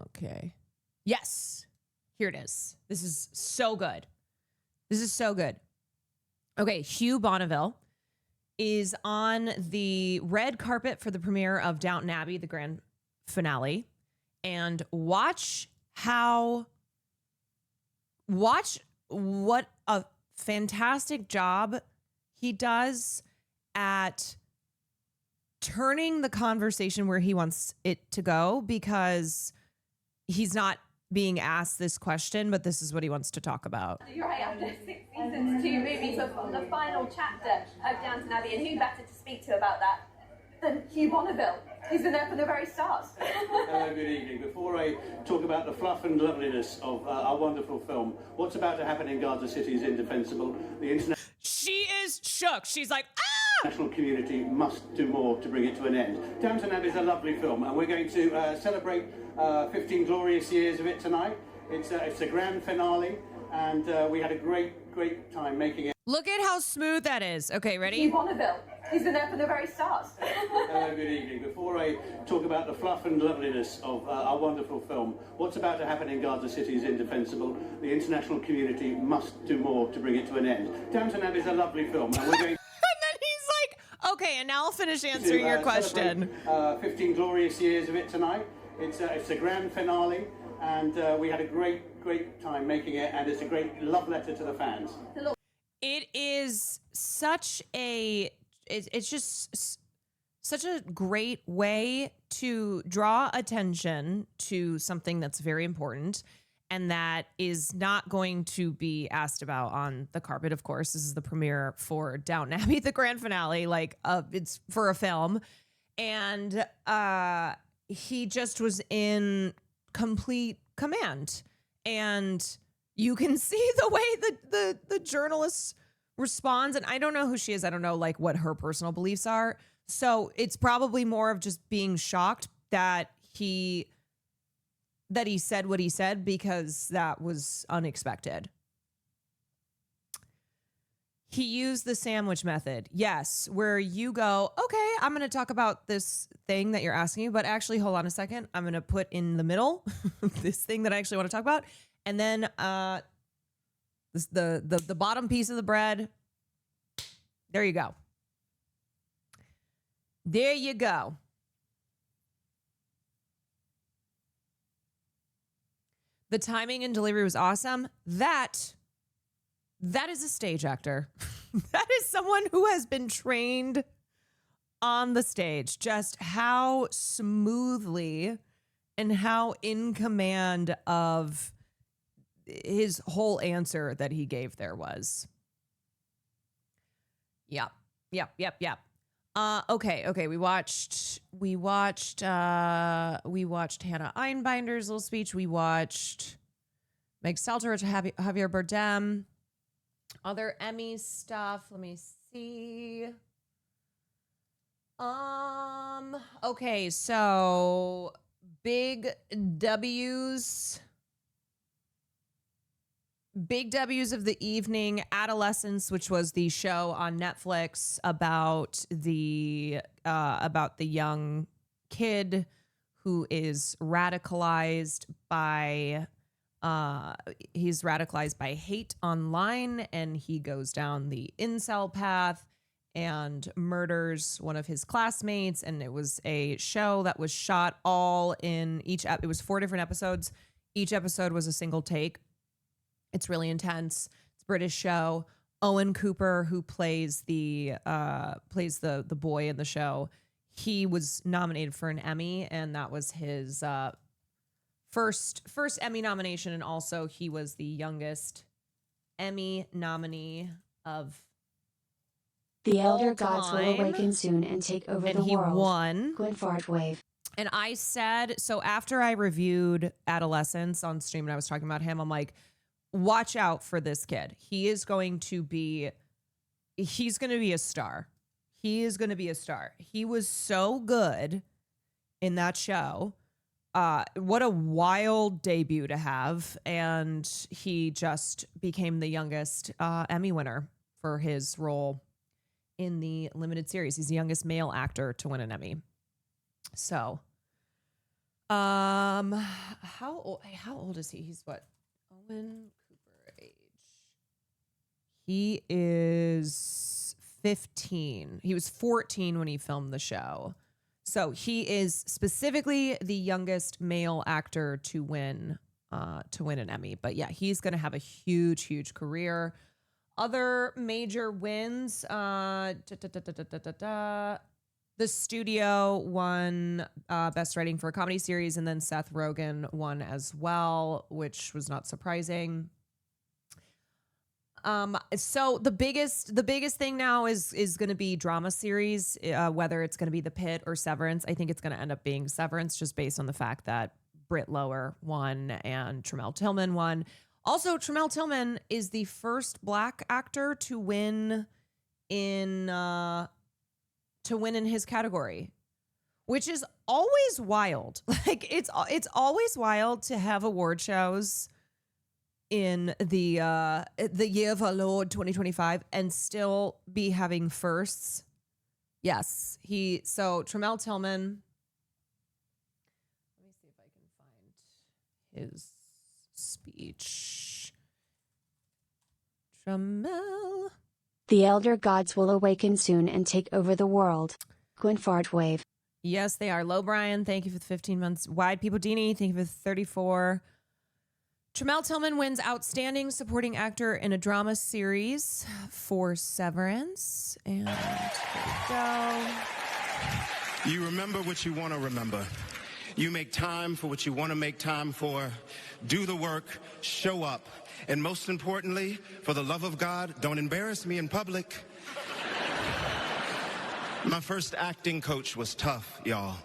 Okay. Yes. Here it is. This is so good. Okay. Hugh Bonneville is on the red carpet for the premiere of Downton Abbey, the grand finale. And watch what a fantastic job he does at turning the conversation where he wants it to go, because he's not being asked this question, but this is what he wants to talk about. You're right, after 6 seasons, 2 movies of the final chapter of Downton Abbey, and who better to speak to about that than Hugh Bonneville? He's been there from the very start. Hello, good evening. Before I talk about the fluff and loveliness of our wonderful film, what's about to happen in Gaza City is indefensible. She is shook. She's like, ah! National community must do more to bring it to an end. Downton Abbey is a lovely film, and we're going to celebrate 15 glorious years of it tonight. It's a grand finale, and we had a great time making it. Look at how smooth that is. Okay, ready? Hugh Bonneville. He's been there from the very start. Hello, good evening. Before I talk about the fluff and loveliness of our wonderful film, what's about to happen in Gaza City is indefensible. The international community must do more to bring it to an end. Downton Abbey is a lovely film, and we're going. And then he's like, okay, and now I'll finish answering your question. 15 glorious years of it tonight. It's a grand finale, and we had a great time making it, and it's a great love letter to the fans. It is it's just such a great way to draw attention to something that's very important and that is not going to be asked about on the carpet. Of course, this is the premiere for Downton Abbey, the grand finale, it's for a film. And he just was in complete command. And you can see the way the journalist responds. And I don't know who she is. I don't know what her personal beliefs are. So it's probably more of just being shocked that he said what he said, because that was unexpected. He used the sandwich method. Yes, where you go, okay, I'm going to talk about this thing that you're asking me, but actually, hold on a second. I'm going to put in the middle this thing that I actually want to talk about. And then the bottom piece of the bread. There you go. There you go. The timing and delivery was awesome. That is a stage actor. That is someone who has been trained on the stage. Just how smoothly and how in command of his whole answer that he gave there was. Yep. Okay. We watched Hannah Einbinder's little speech. We watched Meg Stelter, Javier Bardem. Other Emmy stuff. Let me see. Okay, so big W's of the evening. Adolescence, which was the show on Netflix about the young kid who is radicalized by hate online, and he goes down the incel path and murders one of his classmates. And it was a show that was shot all in it was 4 different episodes. Each episode was a single take. It's really intense. It's a British show. Owen Cooper, who plays the boy in the show, he was nominated for an Emmy, and that was his first Emmy nomination, and also he was the youngest Emmy nominee of The elder all gods will time. awaken soon and take over And the he world. won. Gwyn Fartwave. And I said, so after I reviewed Adolescence on stream and I was talking about him, I'm like, watch out for this kid. He's going to be a star. He is going to be a star. He was so good in that show. What a wild debut to have. And he just became the youngest Emmy winner for his role in the limited series. He's the youngest male actor to win an Emmy. So, how old is he? He's what? Owen Cooper age. He is 15. He was 14 when he filmed the show. So he is specifically the youngest male actor to win an Emmy. But yeah, he's going to have a huge, huge career. Other major wins, The Studio won Best Writing for a Comedy Series, and then Seth Rogen won as well, which was not surprising. So the biggest thing now is going to be drama series, whether it's going to be The Pitt or Severance. I think it's going to end up being Severance, just based on the fact that Britt Lower won and Tremel Tillman won. Also, Tremel Tillman is the first Black actor to win in his category, which is always wild. Like it's always wild to have award shows in the year of our Lord 2025 and still be having firsts. Yes, Tremel Tillman. Let me see if I can find his speech. Tremel. The elder gods will awaken soon and take over the world. Gwyn Fartwave. Yes, they are. Low Brian, thank you for the 15 months. Wide People Dini, thank you for the 34. Tremel Tillman wins Outstanding Supporting Actor in a Drama Series for Severance. And there we go. You remember what you want to remember. You make time for what you want to make time for. Do the work, show up. And most importantly, for the love of God, don't embarrass me in public. My first acting coach was tough, y'all.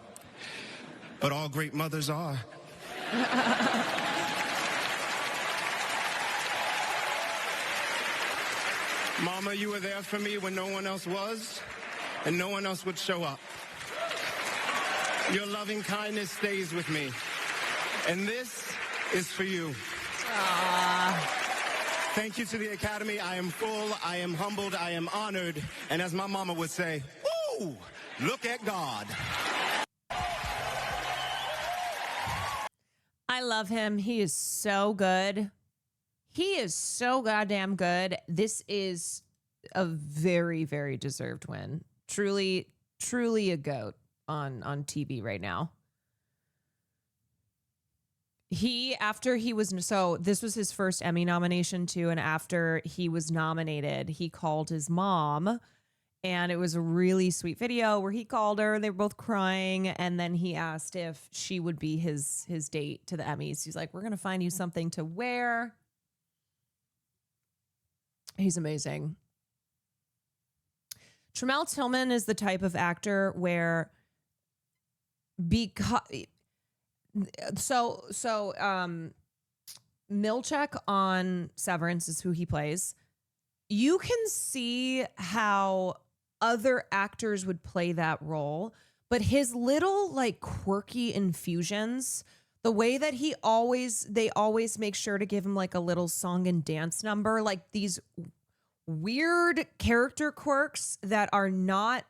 But all great mothers are. Mama, you were there for me when no one else was, and no one else would show up. Your loving kindness stays with me. And this is for you. Thank you to the Academy. I am full, I am humbled, I am honored. And as my mama would say, woo, look at God. I love him. He is so good. He is so goddamn good. This is a very, very deserved win. Truly, truly a GOAT on TV right now. This was his first Emmy nomination too. And after he was nominated, he called his mom, and it was a really sweet video where he called her. They were both crying. And then he asked if she would be his date to the Emmys. He's like, we're going to find you something to wear. He's amazing. Tremel Tillman is the type of actor where Milchek on Severance is who he plays. You can see how other actors would play that role, but his little like quirky infusions, the way that they always make sure to give him like a little song and dance number, like these weird character quirks that are not,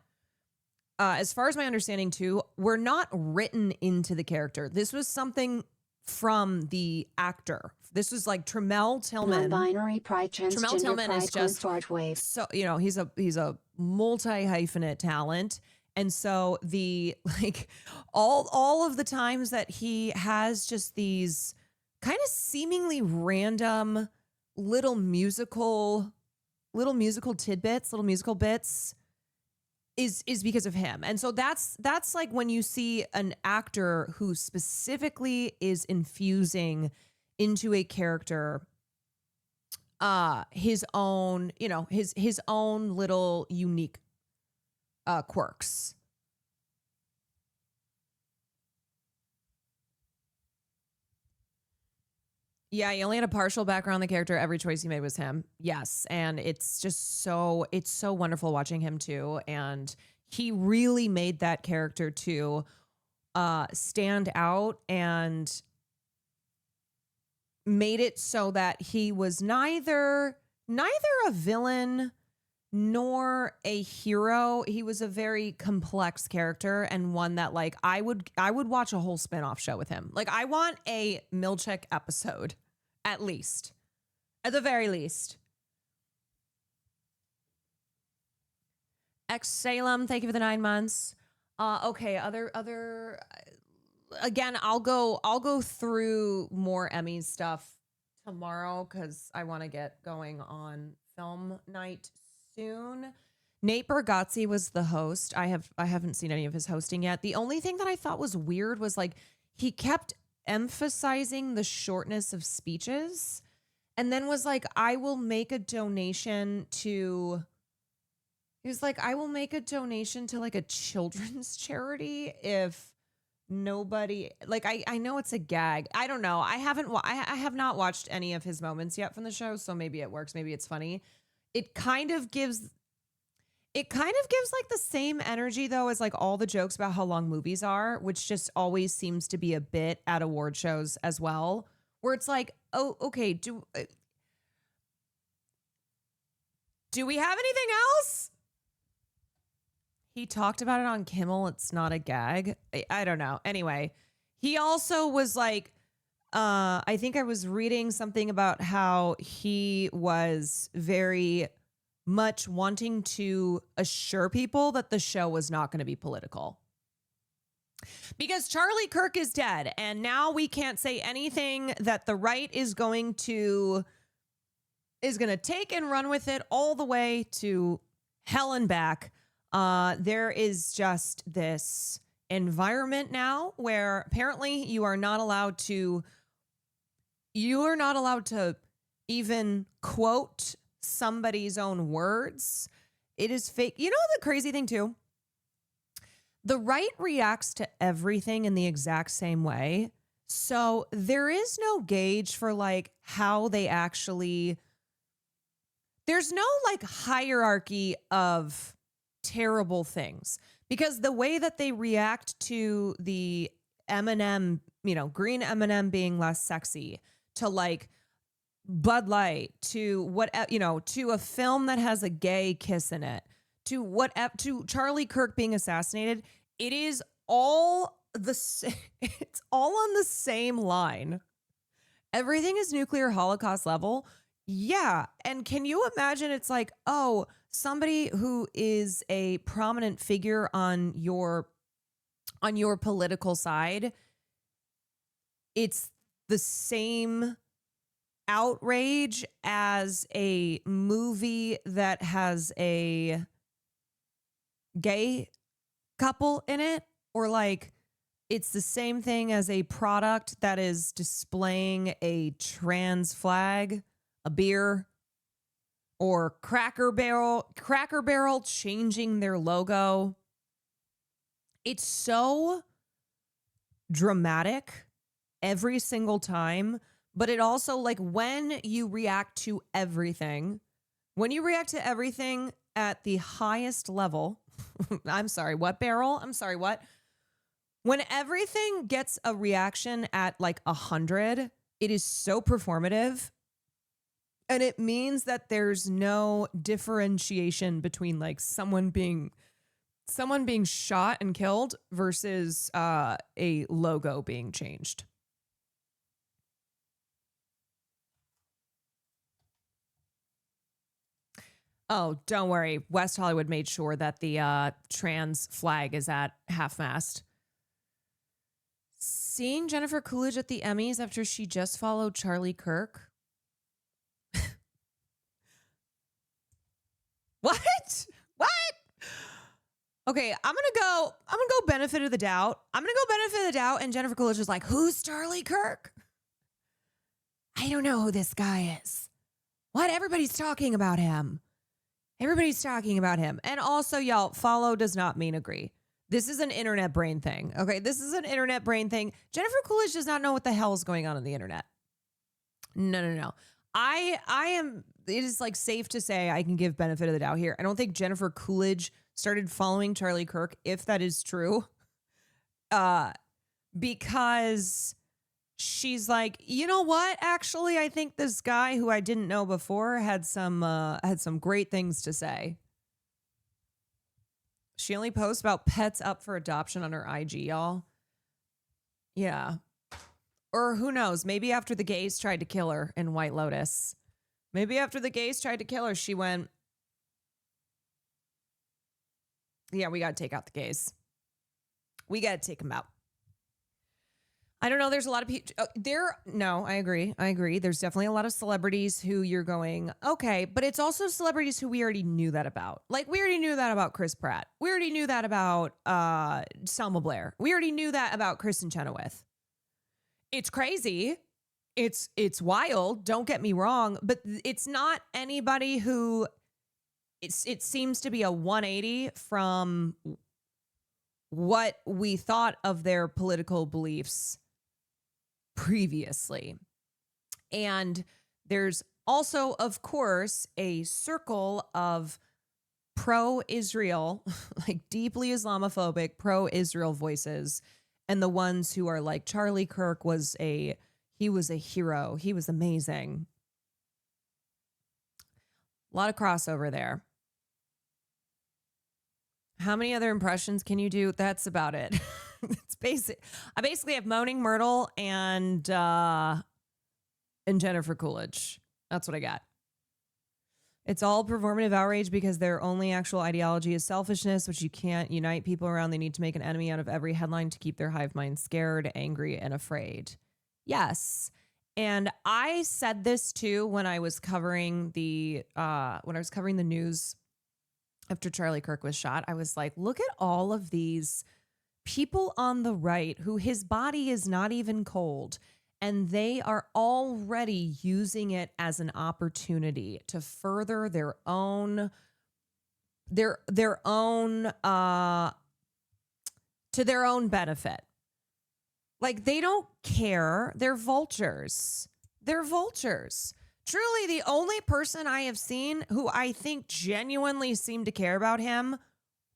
as far as my understanding too, were not written into the character. This was something from the actor. This was like Tremel Tillman. Non-binary, pride, transgender, Tremel Tillman pride, is just large wave. so, he's a multi-hyphenate talent. And so the like all of the times that he has just these kind of seemingly random little musical tidbits, little musical bits is because of him. And so that's like when you see an actor who specifically is infusing into a character his own, his own little unique quirks. Yeah, he only had a partial background on the character. Every choice he made was him. Yes. And it's just it's so wonderful watching him too. And he really made that character to stand out and made it so that he was neither a villain nor a hero. He was a very complex character, and one that like I would watch a whole spinoff show with him. Like I want a Milchek episode, at the very least. Ex Salem, thank you for the 9 months. Okay, other again, I'll go through more Emmys stuff tomorrow because I want to get going on film night soon. Nate Bargatze was the host. I haven't seen any of his hosting yet. The only thing that I thought was weird was like he kept emphasizing the shortness of speeches and then was like, I will make a donation to like a children's charity if nobody, like I know it's a gag. I don't know. I have not watched any of his moments yet from the show, so maybe it works, maybe it's funny. It kind of gives like the same energy though as like all the jokes about how long movies are, which just always seems to be a bit at award shows as well, where it's like, oh, okay, do we have anything else? He talked about it on Kimmel. It's not a gag. I don't know. Anyway, he also was like, I think I was reading something about how he was very much wanting to assure people that the show was not going to be political. Because Charlie Kirk is dead, and now we can't say anything that the right is going to take and run with it all the way to hell and back. There is just this environment now where apparently you are not allowed to even quote somebody's own words. It is fake. You know the crazy thing too? The right reacts to everything in the exact same way. So there is no gauge for like how they actually, there's no like hierarchy of terrible things, because the way that they react to the M&M, green M&M being less sexy, to like Bud Light to what, to a film that has a gay kiss in it, to Charlie Kirk being assassinated, it is all it's all on the same line. Everything is nuclear holocaust level. Yeah. And can you imagine it's like, oh, somebody who is a prominent figure on your political side, it's the same outrage as a movie that has a gay couple in it, or like it's the same thing as a product that is displaying a trans flag, a beer, or Cracker Barrel changing their logo. It's so dramatic every single time, but it also, like, when you react to everything at the highest level, I'm sorry, what, Barrel? I'm sorry, what? When everything gets a reaction at like 100, it is so performative. And it means that there's no differentiation between like someone being shot and killed versus a logo being changed. Oh, don't worry. West Hollywood made sure that the trans flag is at half-mast. Seeing Jennifer Coolidge at the Emmys after she just followed Charlie Kirk. What? Okay, I'm gonna go benefit of the doubt. And Jennifer Coolidge was like, who's Charlie Kirk? I don't know who this guy is. What? Everybody's talking about him. And also, y'all, follow does not mean agree. This is an internet brain thing. Okay, this is an internet brain thing. Jennifer Coolidge does not know what the hell is going on the internet. No. I am, it is like safe to say I can give benefit of the doubt here. I don't think Jennifer Coolidge started following Charlie Kirk, if that is true, because she's like, you know what? Actually, I think this guy who I didn't know before had some great things to say. She only posts about pets up for adoption on her IG, y'all. Yeah. Or who knows? Maybe after the gays tried to kill her in White Lotus. She went, yeah, we got to take out the gays. We got to take them out. I don't know. There's a lot of people No, I agree. There's definitely a lot of celebrities who you're going, okay, but it's also celebrities who we already knew that about. Like, we already knew that about Chris Pratt. We already knew that about Selma Blair. We already knew that about Kristen Chenoweth. It's crazy. It's wild. Don't get me wrong, but it's not anybody who it seems to be a 180 from what we thought of their political beliefs previously. And there's also, of course, a circle of pro-Israel, like deeply Islamophobic, pro-Israel voices, and the ones who are like, Charlie Kirk was a hero. He was amazing. A lot of crossover there. How many other impressions can you do? That's about it. It's basic. I basically have Moaning Myrtle and Jennifer Coolidge. That's what I got. It's all performative outrage because their only actual ideology is selfishness, which you can't unite people around. They need to make an enemy out of every headline to keep their hive mind scared, angry, and afraid. Yes. And I said this too when I was covering the news after Charlie Kirk was shot. I was like, look at all of these people on the right who his body is not even cold, and they are already using it as an opportunity to further their own to their own benefit. Like, they don't care. They're vultures. Truly, the only person I have seen who I think genuinely seemed to care about him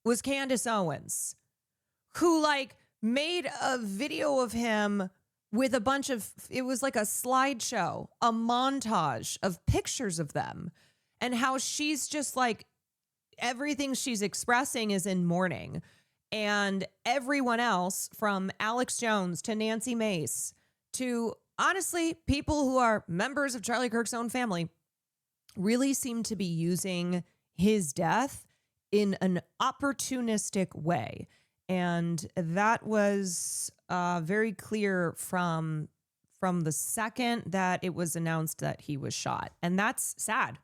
was Candace Owens, who like made a video of him with a bunch of, it was like a slideshow, a montage of pictures of them and how she's just like, everything she's expressing is in mourning. And everyone else from Alex Jones to Nancy Mace to honestly people who are members of Charlie Kirk's own family really seem to be using his death in an opportunistic way. And that was very clear from the second that it was announced that he was shot. And that's sad.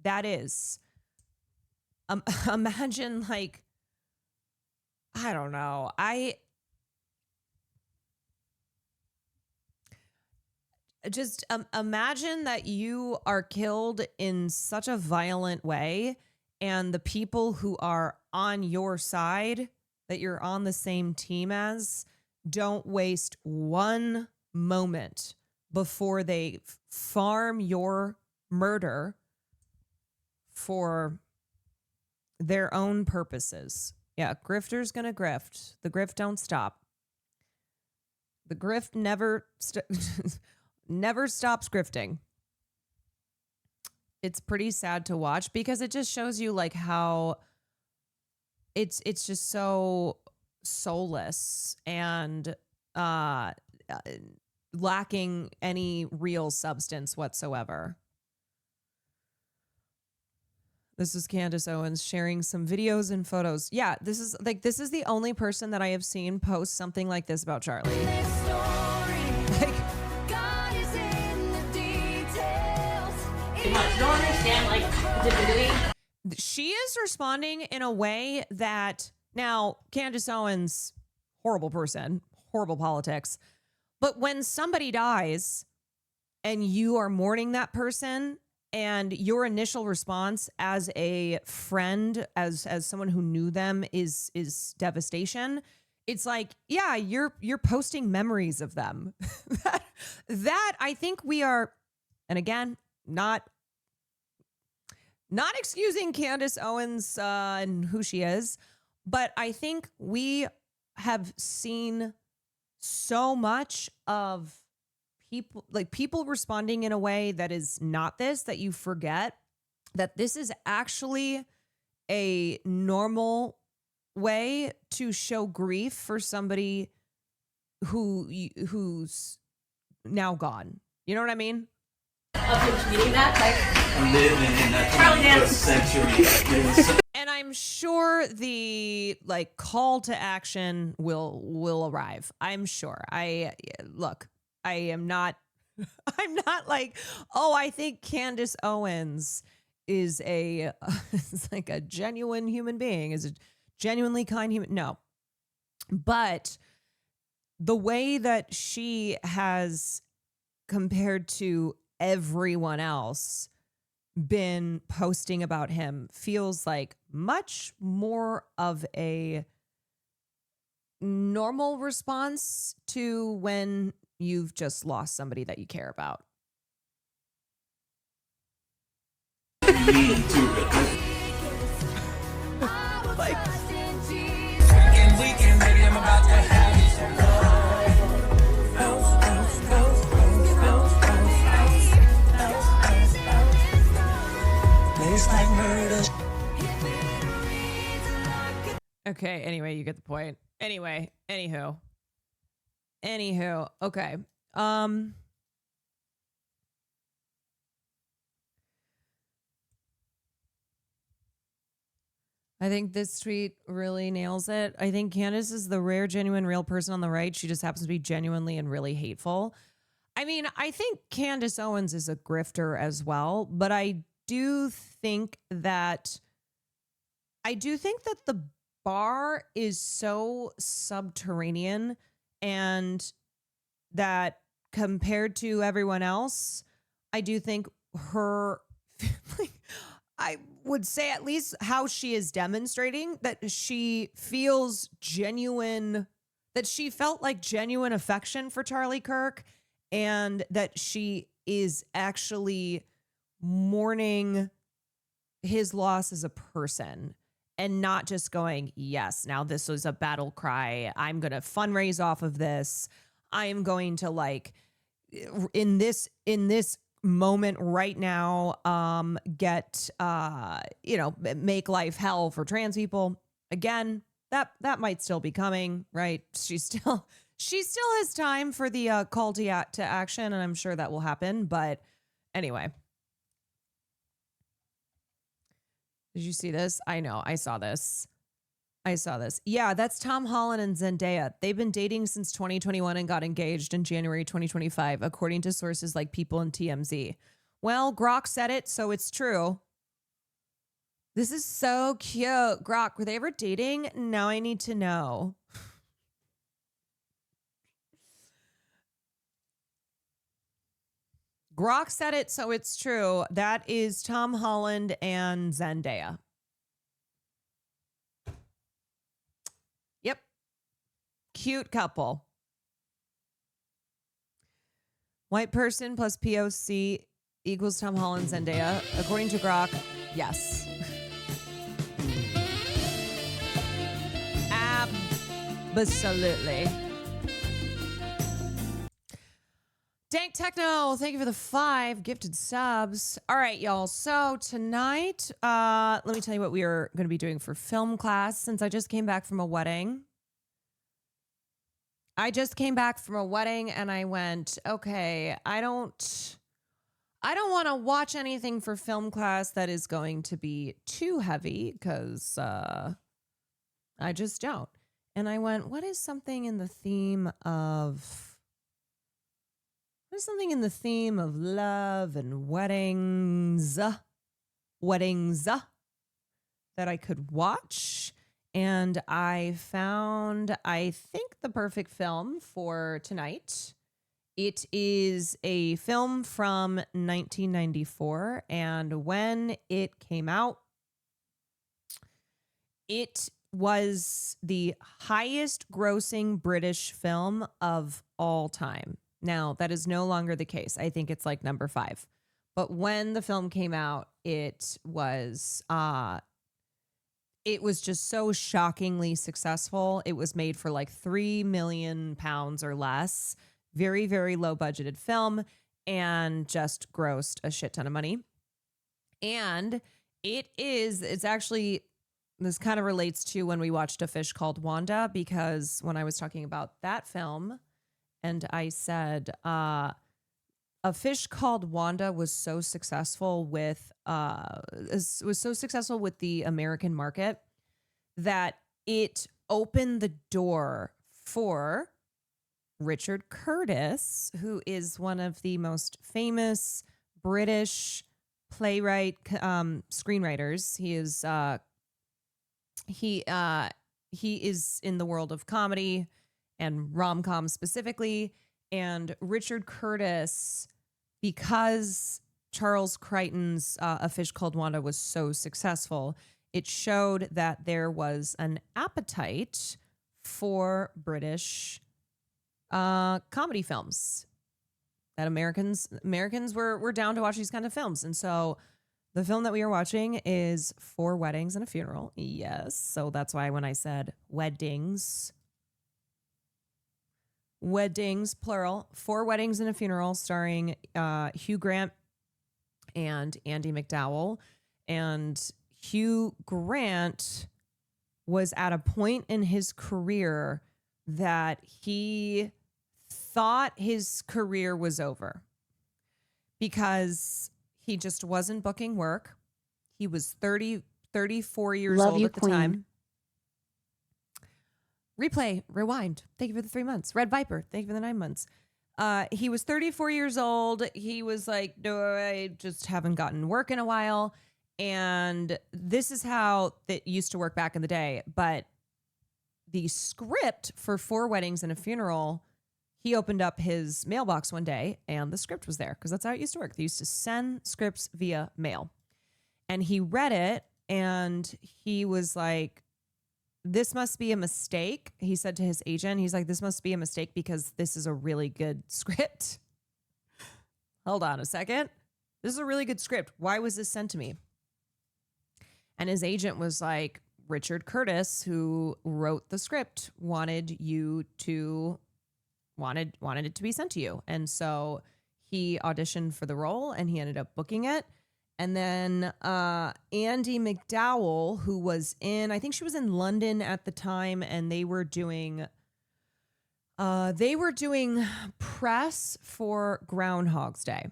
That is. Imagine, like, I don't know. I just imagine that you are killed in such a violent way, and the people who are on your side, that you're on the same team as, don't waste one moment before they farm your murder for their own purposes. Yeah, grifter's gonna grift. The grift don't stop. The grift never never stops grifting. It's pretty sad to watch because it just shows you like how it's just so soulless and lacking any real substance whatsoever. This is Candace Owens sharing some videos and photos. Yeah, this is the only person that I have seen post something like this about Charlie. Like, God is in the details. You don't understand, like, the she is responding in a way that, now, Candace Owens, horrible person, horrible politics. But when somebody dies and you are mourning that person, and your initial response as a friend, as someone who knew them, is devastation. It's like, yeah, you're posting memories of them. that I think we are, and again, not excusing Candace Owens and who she is, but I think we have seen so much of people responding in a way that is not this, that you forget that this is actually a normal way to show grief for somebody who's now gone. You know what I mean? And I'm sure the call to action will arrive. I'm sure. I'm not like, oh, I think Candace Owens is is like a genuine human being, is a genuinely kind human. No. But the way that she has, compared to everyone else, been posting about him feels like much more of a normal response to when you've just lost somebody that you care about. Okay, anyway, you get the point. Anyway, anywho, okay. I think this tweet really nails it. I think Candace is the rare, genuine, real person on the right. She just happens to be genuinely and really hateful. I mean, I think Candace Owens is a grifter as well, but I do think that the bar is so subterranean, and that compared to everyone else, I do think her, I would say at least how she is demonstrating that she feels genuine, that she felt like genuine affection for Charlie Kirk, and that she is actually mourning his loss as a person and not just going, yes, now this was a battle cry, I'm going to fundraise off of this, I am going to like in this moment right now get make life hell for trans people. Again, that might still be coming, right? She still has time for the call to action, and I'm sure that will happen. But anyway, did you see this? I know, I saw this. Yeah, that's Tom Holland and Zendaya. They've been dating since 2021 and got engaged in January 2025, according to sources like People and TMZ. Well, Grok said it, so it's true. This is so cute. Grok, were they ever dating? Now I need to know. Grok said it, so it's true. That is Tom Holland and Zendaya. Yep. Cute couple. White person plus POC equals Tom Holland, Zendaya. According to Grok, yes. Absolutely. Dank Techno, thank you for the 5 gifted subs. All right, y'all. So tonight, let me tell you what we are going to be doing for film class since I just came back from a wedding. And I went, okay, I don't want to watch anything for film class that is going to be too heavy because I just don't. And I went, what is something in the theme of love and weddings that I could watch? And I found, I think, the perfect film for tonight. It is a film from 1994, and when it came out, it was the highest grossing British film of all time. Now, that is no longer the case. I think it's like number 5. But when the film came out, it was just so shockingly successful. It was made for like £3 million or less. Very, very low budgeted film, and just grossed a shit ton of money. And it's actually, this kind of relates to when we watched A Fish Called Wanda, because when I was talking about that film, and I said, A Fish Called Wanda was so successful with the American market that it opened the door for Richard Curtis, who is one of the most famous British screenwriters. He is in the world of comedy and rom-com specifically. And Richard Curtis, because Charles Crichton's A Fish Called Wanda was so successful, it showed that there was an appetite for British comedy films, that Americans were down to watch these kind of films. And so the film that we are watching is 4 Weddings and a Funeral. Yes. So that's why when I said weddings, plural, 4 Weddings and a Funeral, starring Hugh Grant and Andie MacDowell. And Hugh Grant was at a point in his career that he thought his career was over because he just wasn't booking work. He was 34 years old at the time. Replay, rewind. Thank you for the 3 months. Red Viper, thank you for the 9 months. He was 34 years old. He was like, no, I just haven't gotten work in a while. And this is how that used to work back in the day. But the script for 4 Weddings and a Funeral, he opened up his mailbox one day and the script was there, because that's how it used to work. They used to send scripts via mail. And he read it and he was like, this must be a mistake. He said to his agent, he's like, this must be a mistake because this is a really good script. Hold on a second. This is a really good script. Why was this sent to me? And his agent was like, Richard Curtis, who wrote the script, wanted you to wanted it to be sent to you. And so he auditioned for the role and he ended up booking it. And then Andy McDowell, who was I think she was in London at the time, and they were doing press for Groundhog's Day.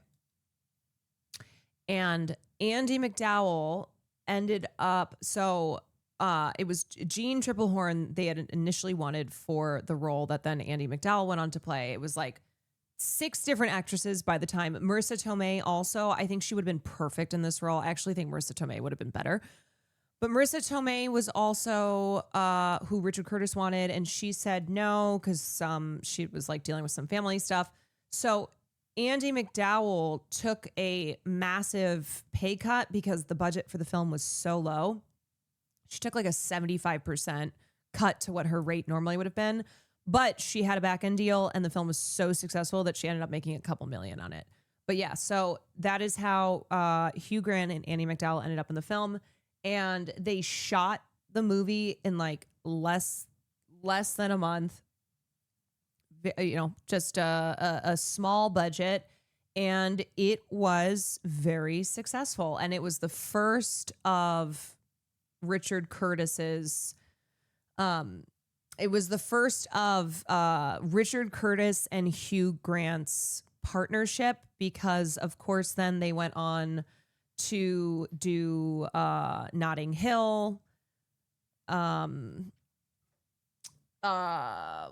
And Andy McDowell ended up, it was Jean Triplehorn they had initially wanted for the role that then Andy McDowell went on to play. It was like 6 different actresses by the time. Marissa Tomei also, I think she would have been perfect in this role. I actually think Marissa Tomei would have been better. But Marissa Tomei was also who Richard Curtis wanted, and she said no because she was like dealing with some family stuff. So Andy McDowell took a massive pay cut because the budget for the film was so low. She took like a 75% cut to what her rate normally would have been. But she had a back end deal, and the film was so successful that she ended up making a couple million on it. But yeah, so that is how Hugh Grant and Andy McDowell ended up in the film. And they shot the movie in like less than a month. Just a small budget. And it was very successful. And it was the first of Richard Curtis's... It was the first of Richard Curtis and Hugh Grant's partnership because, of course, then they went on to do Notting Hill. What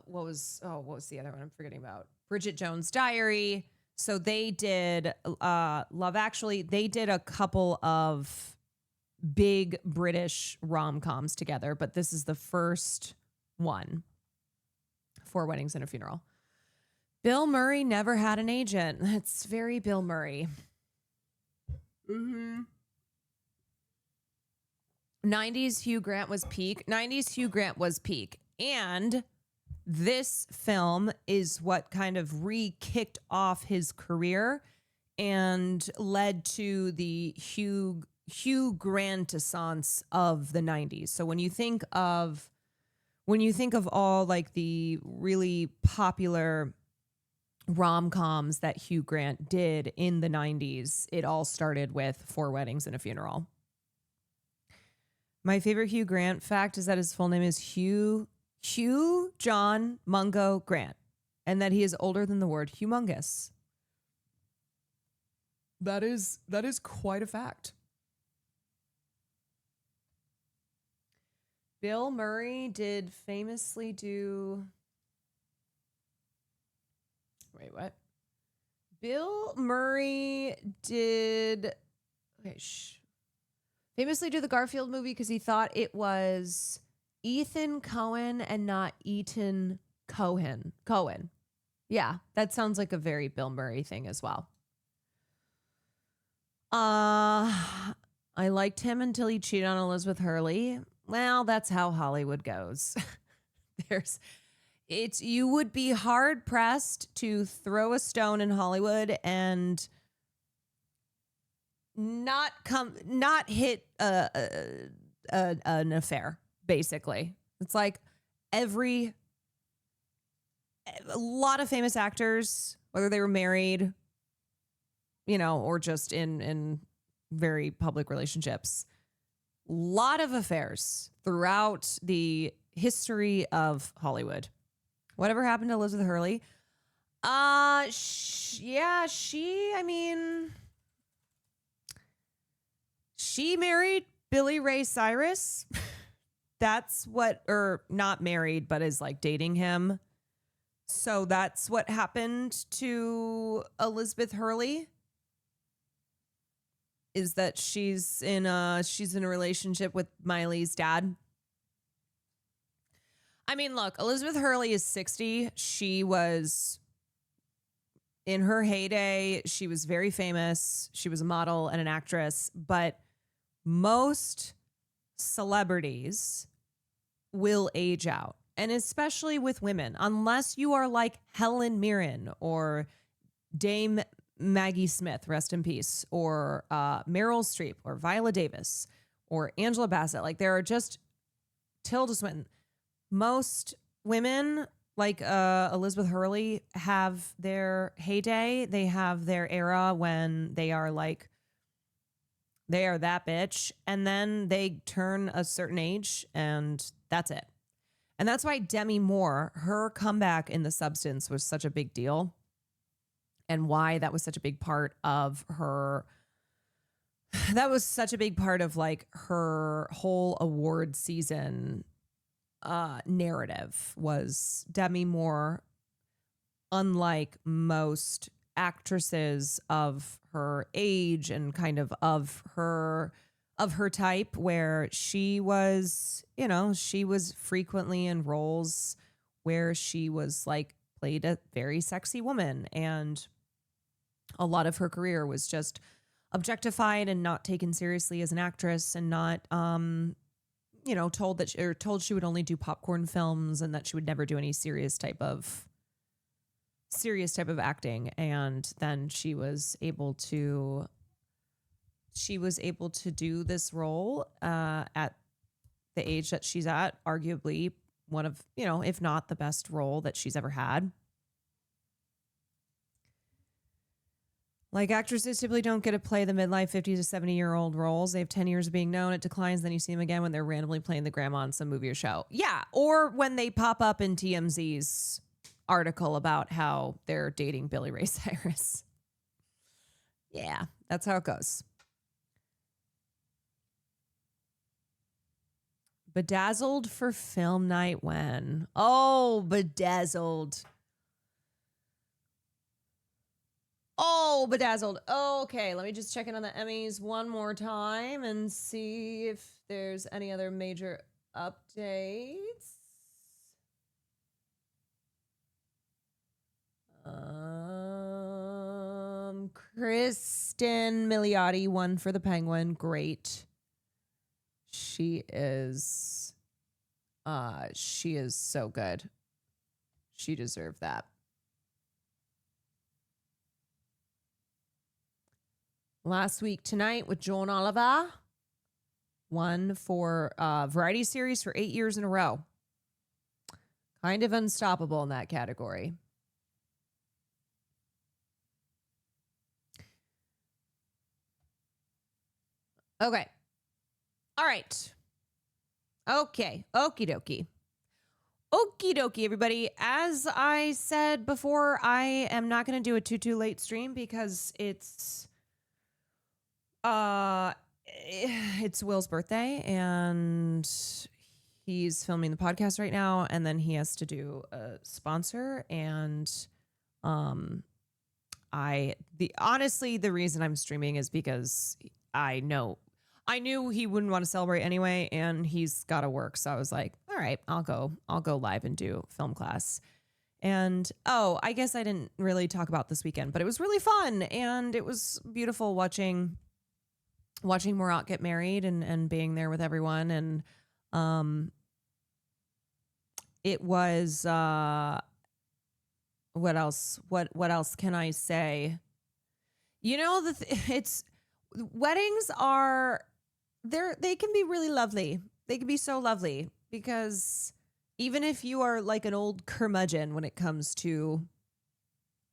was the other one I'm forgetting about? Bridget Jones' Diary. So they did Love Actually. They did a couple of big British rom-coms together, but this is the first one. 4 Weddings and a Funeral. Bill Murray never had an agent. That's very Bill Murray. 90s Hugh Grant was peak. 90s Hugh Grant was peak. And this film is what kind of re-kicked off his career and led to the Hugh Grantessence of the 90s. So when you think of all like the really popular rom-coms that Hugh Grant did in the 90s, it all started with 4 Weddings and a Funeral. My favorite Hugh Grant fact is that his full name is Hugh John Mungo Grant, and that he is older than the word humongous. That is quite a fact. Bill Murray did famously do... Wait, what? Bill Murray did... Okay, famously do the Garfield movie because he thought it was Ethan Cohen and not Eaton Cohen. Yeah, that sounds like a very Bill Murray thing as well. I liked him until he cheated on Elizabeth Hurley. Well, that's how Hollywood goes. You would be hard pressed to throw a stone in Hollywood and not hit an affair. Basically, it's like a lot of famous actors, whether they were married, or just in very public relationships. Lot of affairs throughout the history of Hollywood. Whatever happened to Elizabeth Hurley? She married Billy Ray Cyrus. That's or not married, but is like dating him. So that's what happened to Elizabeth Hurley. Is that she's in a relationship with Miley's dad. I mean, look, Elizabeth Hurley is 60. She was in her heyday. She was very famous. She was a model and an actress, but most celebrities will age out. And especially with women, unless you are like Helen Mirren or Dame Maggie Smith, rest in peace, or Meryl Streep or Viola Davis or Angela Bassett. Like there are just Tilda Swinton. Most women, like Elizabeth Hurley have their heyday. They have their era when they are that bitch. And then they turn a certain age and that's it. And that's why Demi Moore, her comeback in The Substance was such a big deal. And why that was such a big part of her. That was such a big part of like her whole award season narrative was Demi Moore, unlike most actresses of her age and kind of her type, where she was, she was frequently in roles where she was like played a very sexy woman, and a lot of her career was just objectified and not taken seriously as an actress, and not told she would only do popcorn films and that she would never do any serious type of acting. And then she was able to do this role at the age that she's at, arguably one of, if not the best role that she's ever had. Like, actresses typically don't get to play the midlife 50 to 70-year-old roles. They have 10 years of being known. It declines. Then you see them again when they're randomly playing the grandma on some movie or show. Yeah. Or when they pop up in TMZ's article about how they're dating Billy Ray Cyrus. Yeah, that's how it goes. Bedazzled for film night when? Oh, Bedazzled. Oh, Bedazzled. Okay, let me just check in on the Emmys one more time and see if there's any other major updates. Kristen Milioti won for The Penguin. Great. She is so good. She deserved that. Last week tonight with Joan Oliver, won for variety series for 8 years in a row. Kind of unstoppable in that category. Okay. All right. Okay. Okie dokie. Okie dokie, everybody. As I said before, I am not going to do a too late stream because it's Will's birthday and he's filming the podcast right now, and then he has to do a sponsor, and honestly the reason I'm streaming is because I knew he wouldn't want to celebrate anyway, and he's got to work. So I was like, all right, I'll go live and do film class. And I guess I didn't really talk about this weekend, but it was really fun, and it was beautiful watching Murat get married and being there with everyone. And it was what else can I say? Weddings are they can be really lovely. They can be so lovely, because even if you are like an old curmudgeon when it comes to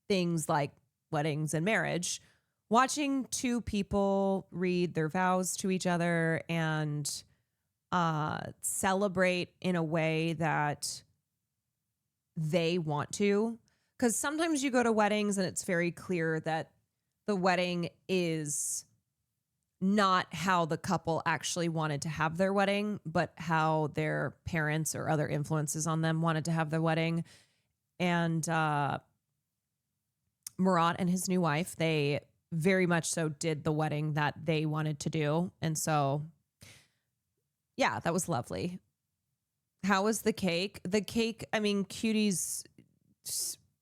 things like weddings and marriage, watching two people read their vows to each other and celebrate in a way that they want to. Because sometimes you go to weddings and it's very clear that the wedding is not how the couple actually wanted to have their wedding, but how their parents or other influences on them wanted to have their wedding. And Murat and his new wife, they very much so did the wedding that they wanted to do. And so, yeah, that was lovely. How was the cake? The cake, I mean, Cutie's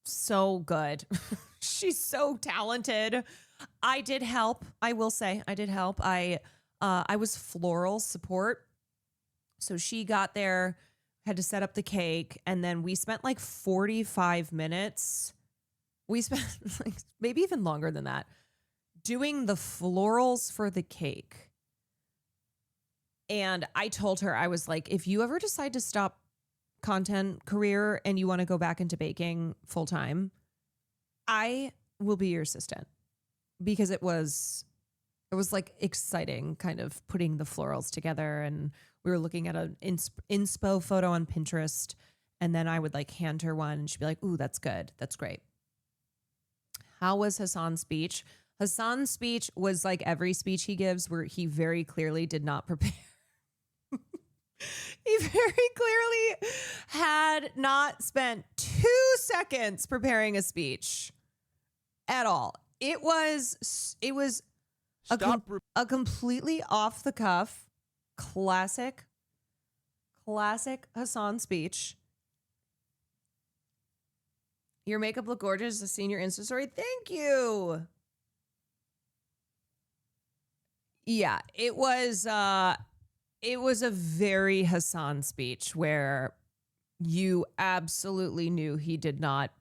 so good. She's so talented. I did help. I will say I did help. I was floral support. So she got there, had to set up the cake, and then we spent like 45 minutes. We spent like maybe even longer than that doing the florals for the cake. And I told her, I was like, if you ever decide to stop content career and you want to go back into baking full time, I will be your assistant, because it was like exciting kind of putting the florals together, and we were looking at an inspo photo on Pinterest, and then I would like hand her one and she'd be like, ooh, that's good. That's great. How was Hassan's speech? Hassan's speech was like every speech he gives where he very clearly did not prepare. He very clearly had not spent 2 seconds preparing a speech at all. It was a completely off the cuff, classic Hassan speech. Your makeup looked gorgeous. I've seen your Insta story. Thank you. Yeah, it was a very Hassan speech where you absolutely knew he did not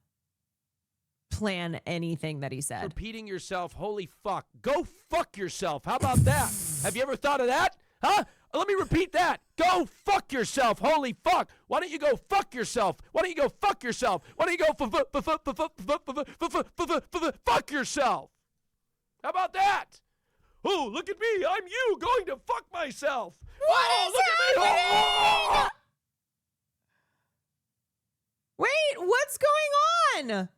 plan anything that he said. Repeating yourself, holy fuck. Go fuck yourself. How about that? Have you ever thought of that? Huh? Let me repeat that. Go fuck yourself. Holy fuck. Why don't you go fuck yourself? Why don't you go fuck yourself? Why don't you go fuck yourself? How about that? Oh, look at me. I'm you going to fuck myself. What is happening? Wait, what's going on?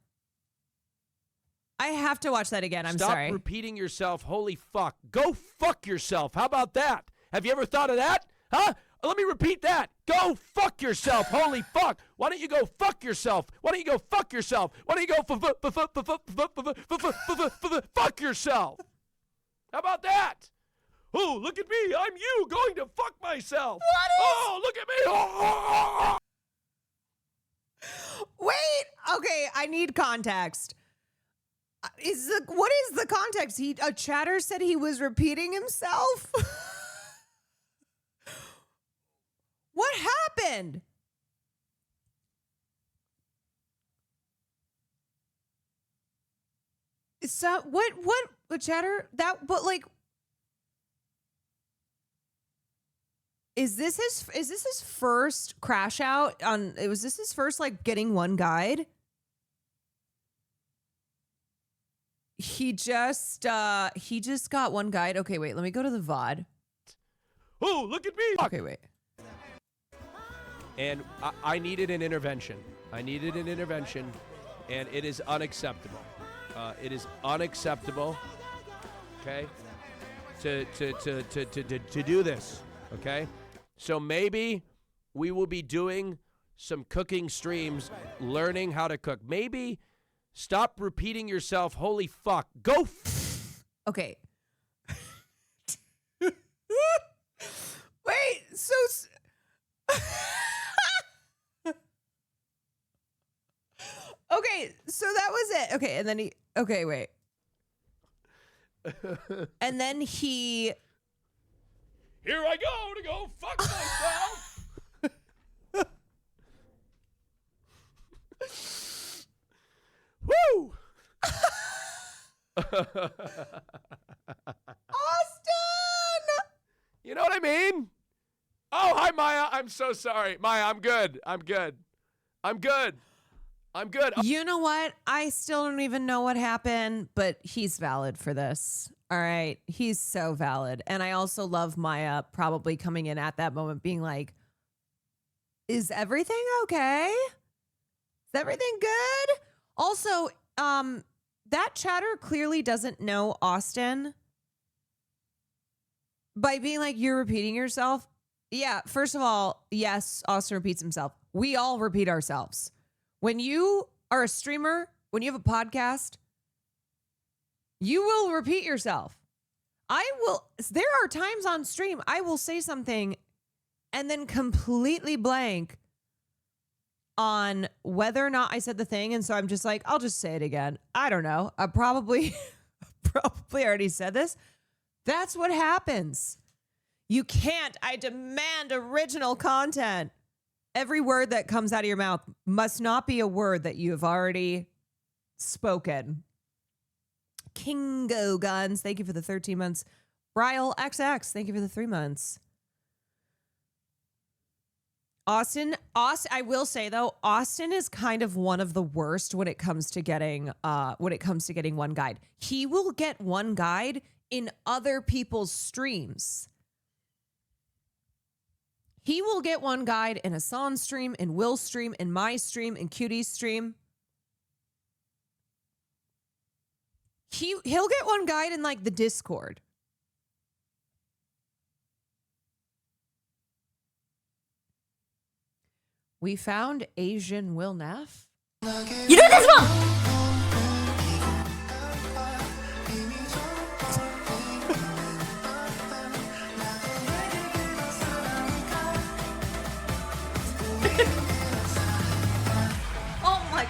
I have to watch that again. I'm sorry. Stop repeating yourself. Holy fuck. Go fuck yourself. How about that? Have you ever thought of that? Huh? Let me repeat that. Go fuck yourself. Holy fuck. Why don't you go fuck yourself? Why don't you go fuck yourself? Why don't you go fuck yourself? How about that? Oh, look at me. I'm you going to fuck myself. Oh, look at me. Oh. Wait. Okay, I need context. What is the context? A chatter said he was repeating himself. What happened? So what the chatter that, but like, is this his first crash out on, was this his first like getting one guide? He just got one guide. Okay, wait, let me go to the VOD. Oh, look at me. Okay, wait. And I needed an intervention. And it is unacceptable. It is unacceptable, okay, to do this, okay? So maybe we will be doing some cooking streams, learning how to cook. Maybe stop repeating yourself, holy fuck. Go. Okay. Wait, so... Okay, so that was it. Okay, and then he... Okay, wait. And then he... Here I go to go fuck myself. Woo! Austin! You know what I mean? Oh, hi, Maya. I'm so sorry. Maya, I'm good. You know what? I still don't even know what happened, but he's valid for this. All right. He's so valid. And I also love Maya probably coming in at that moment being like, is everything okay? Is everything good? Also, that chatter clearly doesn't know Austin by being like, you're repeating yourself. Yeah, first of all, yes, Austin repeats himself. We all repeat ourselves. When you are a streamer, when you have a podcast, you will repeat yourself. There are times on stream, I will say something and then completely blank on whether or not I said the thing. And so I'm just like, I'll just say it again. I don't know. I probably already said this. That's what happens. You can't. I demand original content. Every word that comes out of your mouth must not be a word that you have already spoken. Kingo Guns, thank you for the 13 months. Ryle XX, thank you for the 3 months. Austin, I will say though, Austin is kind of one of the worst when it comes to getting one guide. He will get one guide in other people's streams. He will get one guide in Hassan's stream, in Will's stream, in my stream, in Cutie's stream. He'll get one guide in like the Discord. We found Asian Will Neff. You did this wrong! Oh my.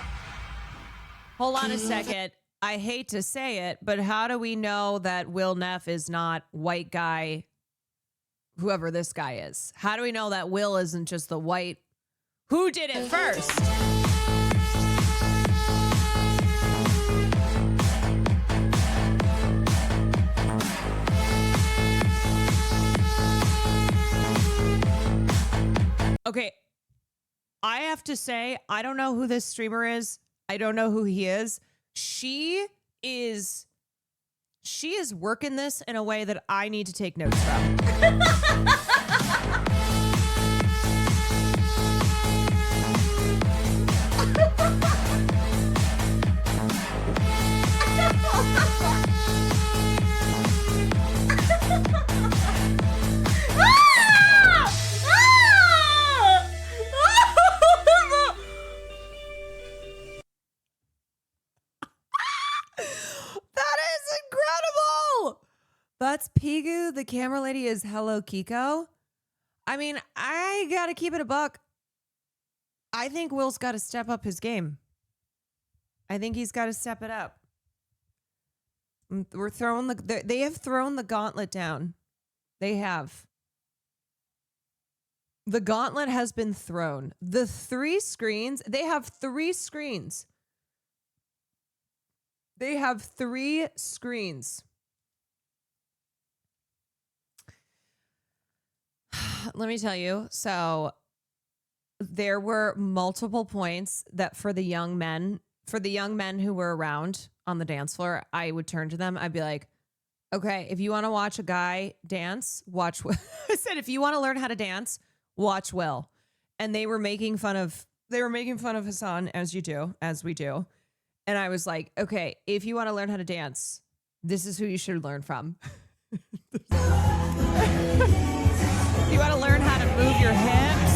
Hold on a second. I hate to say it, but how do we know that Will Neff is not white guy, whoever this guy is? How do we know that Will isn't just the white? Who did it first? Okay, I have to say, I don't know who this streamer is. I don't know who he is. She is working this in a way that I need to take notes from. That's Pigu. The camera lady is Hello Kiko. I mean, I gotta keep it a buck. I think Will's got to step up his game. I think he's got to step it up. We're throwing they have thrown the gauntlet down. They have. The gauntlet has been thrown. The 3 screens, they have 3 screens. They have 3 screens. Let me tell you. So there were multiple points that for the young men who were around on the dance floor, I would turn to them. I'd be like, okay, if you want to watch a guy dance, watch Will. I said, if you want to learn how to dance, watch Will. And they were making fun of Hassan, as we do. And I was like, okay, if you want to learn how to dance, this is who you should learn from. You want to learn how to move your hips.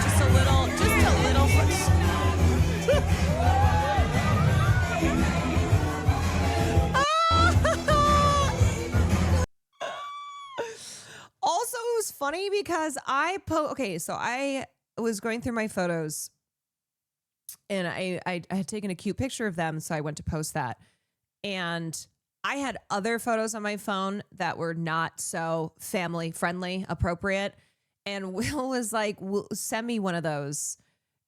Just a little. Also, it was funny because so I was going through my photos and I had taken a cute picture of them, so I went to post that. And I had other photos on my phone that were not so family friendly, appropriate. And Will was like, send me one of those.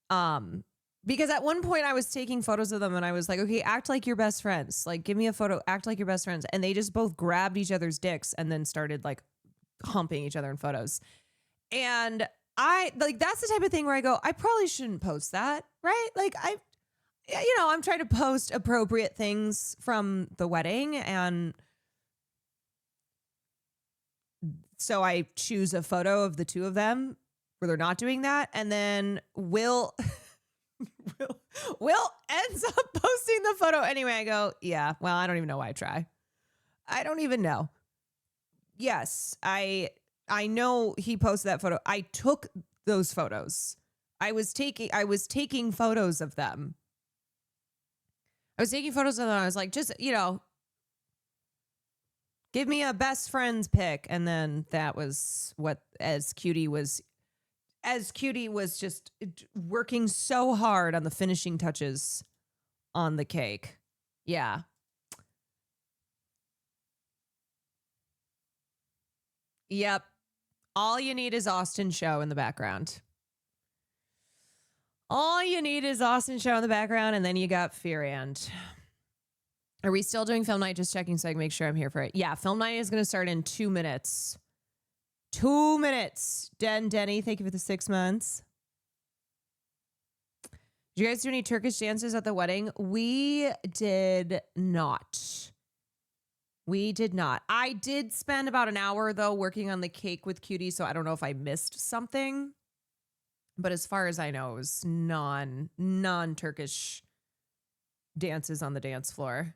Because at one point I was taking photos of them and I was like, okay, act like you're best friends. Like, give me a photo, act like you're best friends. And they just both grabbed each other's dicks and then started like humping each other in photos. And that's the type of thing where I go, I probably shouldn't post that, right? Like I'm trying to post appropriate things from the wedding. And so I choose a photo of the two of them where they're not doing that. And then Will ends up posting the photo anyway. I go, yeah, well, I don't even know why I try. I don't even know. Yes, I know he posted that photo. I took those photos. I was taking photos of them. I was like, just, give me a best friends pic. And then that was what, as Cutie was just working so hard on the finishing touches on the cake. Yeah. Yep. All you need is Austin Show in the background. All you need is Austin Show in the background, and then you got Fearand. Are we still doing film night? Just checking so I can make sure I'm here for it. Yeah, film night is going to start in 2 minutes. 2 minutes. Denny, thank you for the 6 months. Did you guys do any Turkish dances at the wedding? We did not. I did spend about an hour, though, working on the cake with Cutie, so I don't know if I missed something. But as far as I know, it was non-Turkish dances on the dance floor.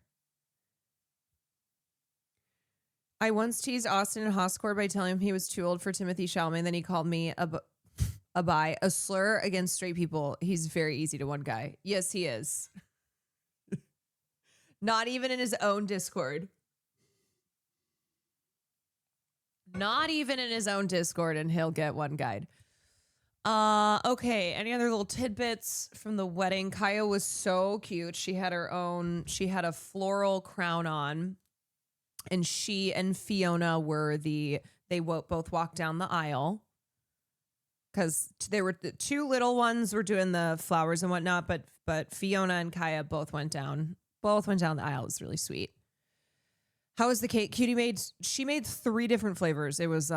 I once teased Austin in Hoscord by telling him he was too old for Timothy Chalamet. Then he called me a slur against straight people. He's very easy to one guy. Yes, he is. Not even in his own Discord. Not even in his own Discord, and he'll get one guide. Okay. Any other little tidbits from the wedding? Kaya was so cute. She had a floral crown on, and she and Fiona they both walked down the aisle. Because they were the two little ones were doing the flowers and whatnot, but Fiona and Kaya both went down the aisle. It was really sweet. How was the cake? She made 3 different flavors. It was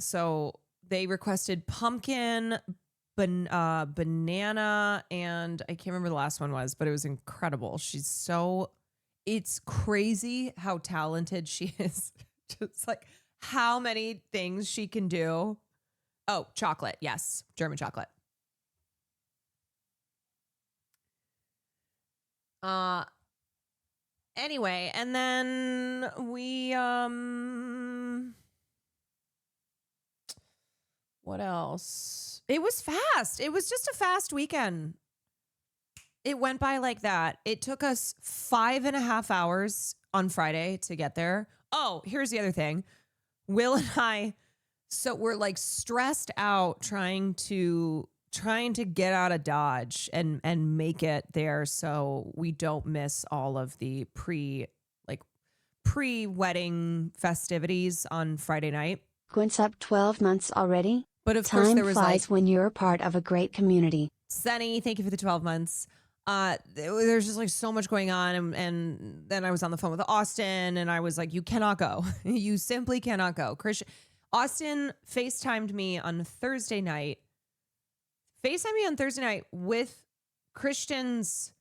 so they requested pumpkin, banana, and I can't remember the last one was, but it was incredible. It's crazy how talented she is. Just like how many things she can do. Oh, chocolate. Yes. German chocolate. Anyway, and then we, what else? It was fast. It was just a fast weekend. It went by like that. It took us 5.5 hours on Friday to get there. Oh, here's the other thing. Will and I, so we're like stressed out trying to get out of Dodge and make it there so we don't miss all of the pre-wedding festivities on Friday night. Quince up 12 months already? But of course there was Time flies when you're part of a great community. Sunny, thank you for the 12 months. There's just like so much going on. And then I was on the phone with Austin and I was like, you cannot go. You simply cannot go. Austin FaceTimed me on Thursday night. With Christian's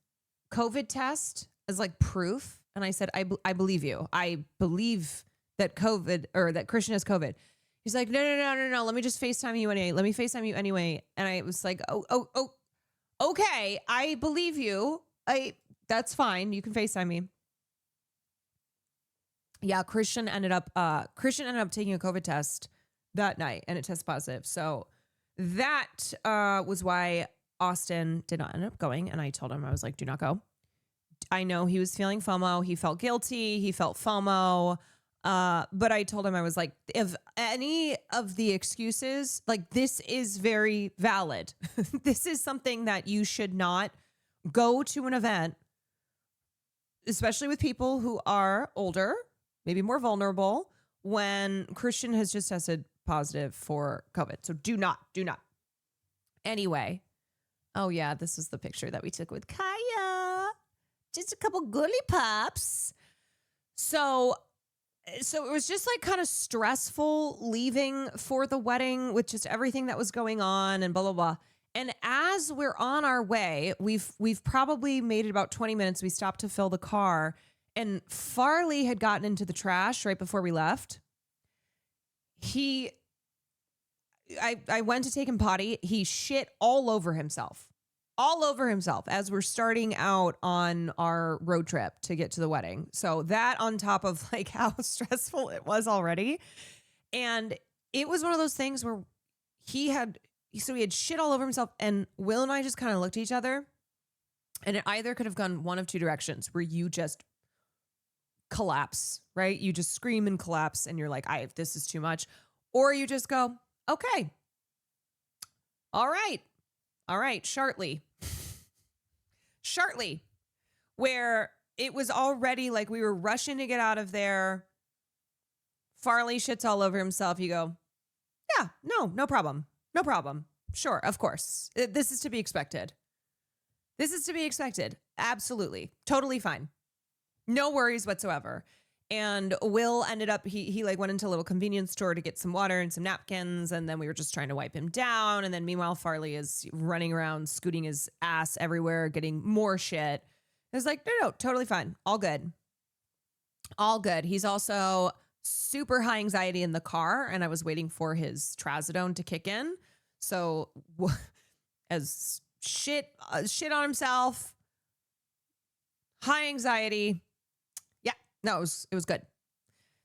COVID test as like proof. And I said, I believe you. I believe that Christian has COVID. He's like, no. Let me just FaceTime you anyway. And I was like, oh, okay. I believe you. That's fine. You can FaceTime me. Yeah, Christian ended up taking a COVID test that night and it tested positive. So that was why Austin did not end up going. And I told him, I was like, do not go. I know he was feeling FOMO. He felt guilty. He felt FOMO. But I told him, I was like, if any of the excuses, like this is very valid. This is something that you should not go to an event, especially with people who are older, maybe more vulnerable, when Christian has just tested positive for COVID. So do not. Anyway. Oh yeah, this is the picture that we took with Kaya. Just a couple girly pops. So it was just like kind of stressful leaving for the wedding with just everything that was going on and blah, blah, blah. And as we're on our way, we've probably made it about 20 minutes. We stopped to fill the car and Farley had gotten into the trash right before we left. I went to take him potty. He shit all over himself as we're starting out on our road trip to get to the wedding. So that on top of like how stressful it was already. And it was one of those things where he had shit all over himself and Will and I just kind of looked at each other and it either could have gone one of two directions where you just collapse, right? You just scream and collapse and you're like, this is too much. Or you just go, okay. All right. Shartly, where it was already like we were rushing to get out of there. Farley shits all over himself. You go, yeah, no problem. Sure, of course. This is to be expected. Absolutely. Totally fine. No worries whatsoever. And Will ended up, he like went into a little convenience store to get some water and some napkins. And then we were just trying to wipe him down. And then meanwhile, Farley is running around, scooting his ass everywhere, getting more shit. I was like, no, totally fine. All good. All good. He's also super high anxiety in the car. And I was waiting for his trazodone to kick in. So as shit on himself, high anxiety. Yeah, no, it was good.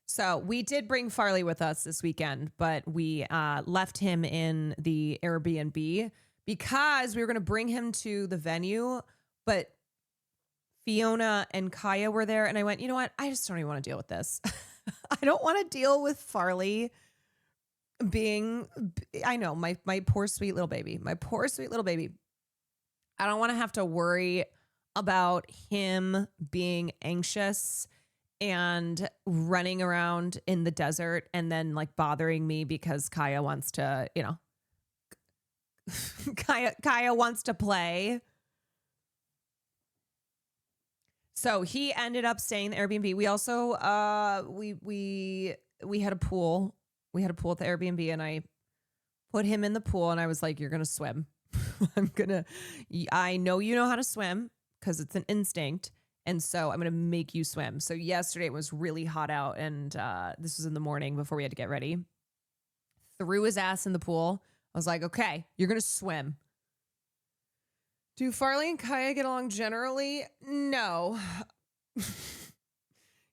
So we did bring Farley with us this weekend, but we left him in the Airbnb because we were going to bring him to the venue, but Fiona and Kaya were there. And I went, you know what? I just don't even want to deal with this. I don't want to deal with Farley being, I know, my poor sweet little baby, I don't want to have to worry about him being anxious and running around in the desert and then like bothering me because Kaya wants to, you know, Kaya wants to play. So he ended up staying in the Airbnb. We also, we had a pool. We had a pool at the Airbnb and I put him in the pool and I was like, you're going to swim. I know you know how to swim because it's an instinct. And so I'm going to make you swim. So yesterday it was really hot out and this was in the morning before we had to get ready. Threw his ass in the pool. I was like, okay, you're going to swim. Do Farley and Kaya get along generally? No.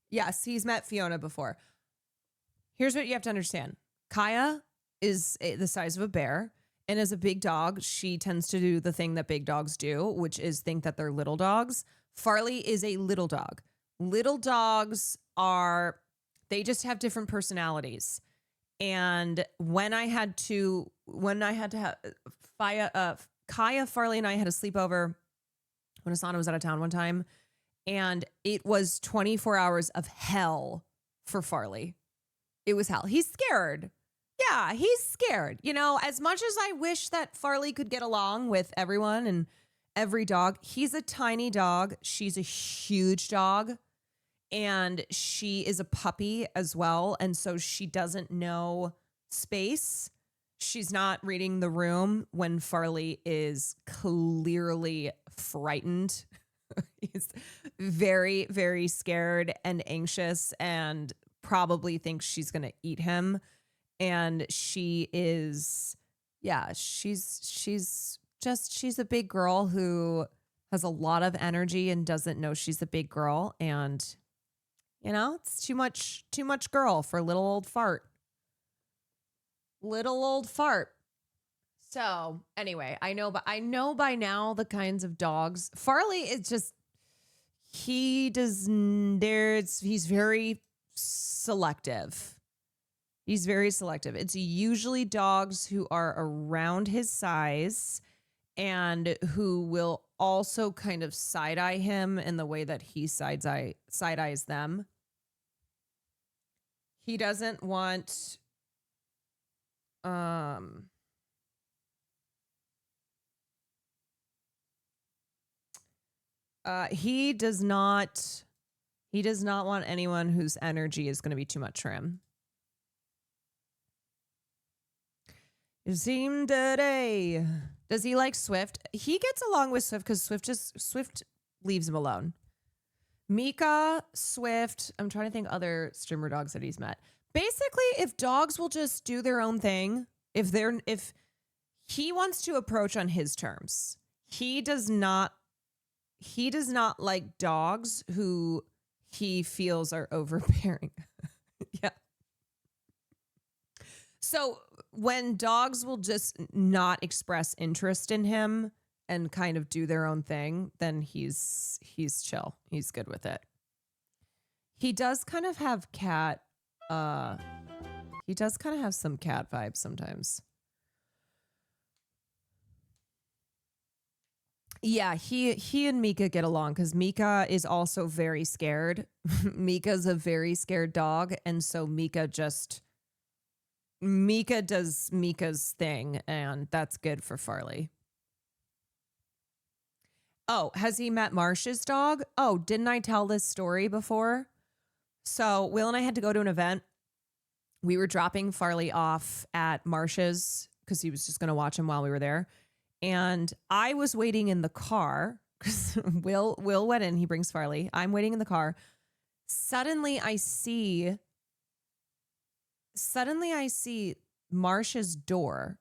Yes, he's met Fiona before. Here's what you have to understand. Kaya is the size of a bear. And as a big dog, she tends to do the thing that big dogs do, which is think that they're little dogs. Farley is a little dog. Little dogs they just have different personalities. And when I had to have Kaya, Farley, and I had a sleepover when Asana was out of town one time, and it was 24 hours of hell for Farley. It was hell. He's scared. Yeah, he's scared. You know, as much as I wish that Farley could get along with everyone and every dog, he's a tiny dog. She's a huge dog. And she is a puppy as well. And so she doesn't know space. She's not reading the room when Farley is clearly frightened. He's very, very scared and anxious and probably thinks she's going to eat him. And she is, yeah, she's a big girl who has a lot of energy and doesn't know she's a big girl. And, you know, it's too much girl for little old fart. Little old fart. So anyway, I know by now the kinds of dogs. Farley is just, he's very selective. He's very selective. It's usually dogs who are around his size and who will also kind of side-eye him in the way that he side-eyes them. He doesn't want he does not want anyone whose energy is going to be too much for him. It seemed today. Does he like Swift? He gets along with Swift because Swift leaves him alone. Mika, Swift. I'm trying to think other streamer dogs that he's met. Basically, if dogs will just do their own thing, if he wants to approach on his terms, he does not like dogs who he feels are overbearing. Yeah. So when dogs will just not express interest in him and kind of do their own thing, then he's chill. He's good with it. He does kind of have some cat vibes sometimes. Yeah, he and Mika get along because Mika is also very scared. Mika's a very scared dog, and so Mika does Mika's thing, and that's good for Farley. Oh, has he met Marsh's dog? Oh, didn't I tell this story before? So Will and I had to go to an event. We were dropping Farley off at Marsh's because he was just going to watch him while we were there. And I was waiting in the car because Will went in. He brings Farley. I'm waiting in the car. Suddenly I see Marsh's door,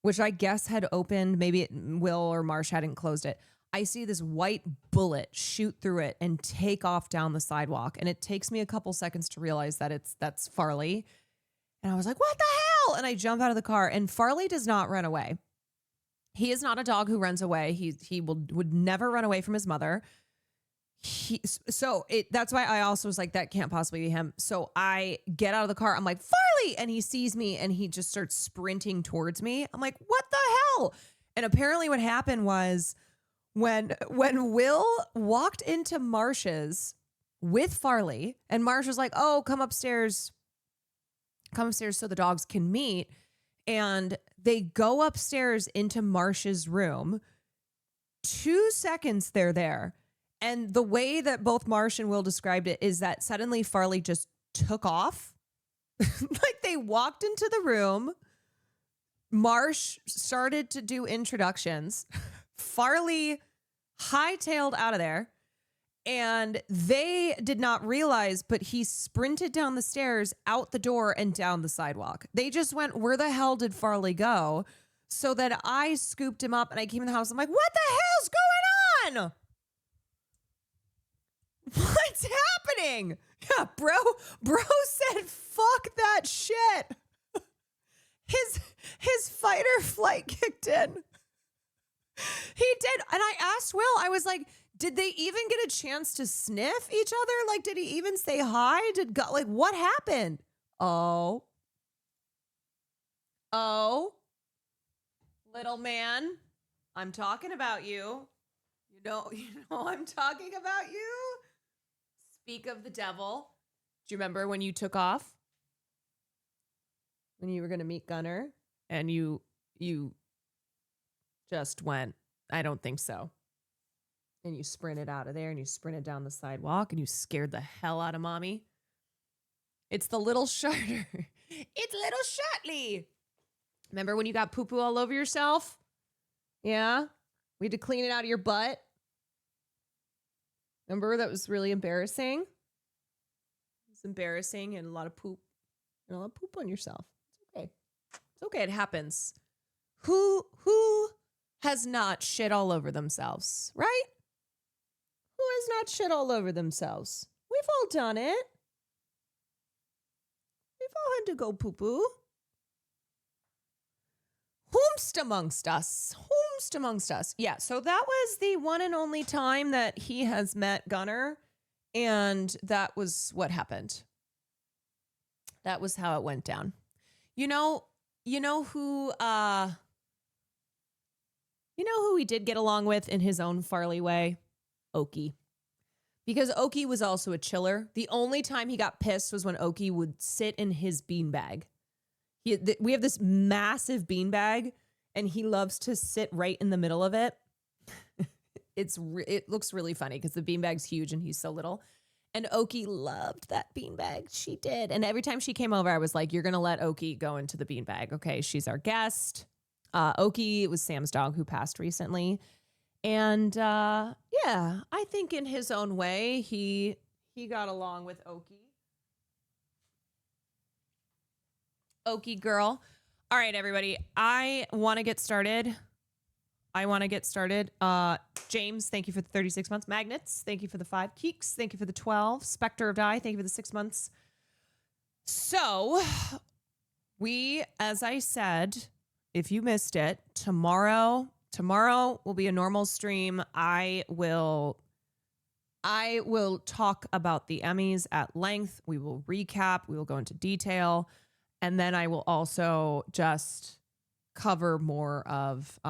which I guess had opened. Maybe Will or Marsh hadn't closed it. I see this white bullet shoot through it and take off down the sidewalk. And it takes me a couple seconds to realize that that's Farley. And I was like, what the hell? And I jump out of the car, and Farley does not run away. He is not a dog who runs away. He would never run away from his mother. That's why I also was like, that can't possibly be him. So I get out of the car. I'm like, Farley! And he sees me and he just starts sprinting towards me. I'm like, what the hell? And apparently what happened was when Will walked into Marsh's with Farley, and Marsh was like, oh, come upstairs so the dogs can meet. And they go upstairs into Marsh's room. 2 seconds they're there. And the way that both Marsh and Will described it is that suddenly Farley just took off. Like they walked into the room. Marsh started to do introductions. Farley hightailed out of there. And they did not realize, but he sprinted down the stairs, out the door, and down the sidewalk. They just went, where the hell did Farley go? So that I scooped him up and I came in the house. I'm like, what the hell's going on? What's happening? Yeah, bro said, fuck that shit. His fight or flight kicked in. He did. And I asked Will, I was like, did they even get a chance to sniff each other? Like, did he even say hi? What happened? Oh, little man, I'm talking about you. You know I'm talking about you. Speak of the devil. Do you remember when you took off? When you were going to meet Gunner and you just went, I don't think so. And you sprinted out of there and you sprinted down the sidewalk and you scared the hell out of mommy. It's the little sharter. It's little Shartley. Remember when you got poo-poo all over yourself? Yeah? We had to clean it out of your butt. Remember that was really embarrassing? It was embarrassing and a lot of poop. And a lot of poop on yourself. It's okay. It's okay. It happens. Who has not shit all over themselves, right? Who has not shit all over themselves? We've all done it. We've all had to go poo-poo. Whomst amongst us. Whomst amongst us. Yeah, so that was the one and only time that he has met Gunner, and that was what happened. That was how it went down. You know who he did get along with in his own Farley way? Okie. Because Okie was also a chiller. The only time he got pissed was when Okie would sit in his beanbag. We have this massive beanbag, and he loves to sit right in the middle of it. It looks really funny because the beanbag's huge and he's so little. And Okie loved that beanbag. She did. And every time she came over, I was like, you're going to let Okie go into the beanbag. Okay, she's our guest. Okie was Sam's dog who passed recently. And yeah, I think in his own way, he got along with Okie. Okie girl. All right, everybody. I want to get started. James, thank you for the 36 months. Magnets, thank you for the 5. Keeks, thank you for the 12. Spectre of Die, thank you for the 6 months. So as I said, if you missed it, tomorrow will be a normal stream. I will talk about the Emmys at length. We will recap. We will go into detail. And then I will also just cover more of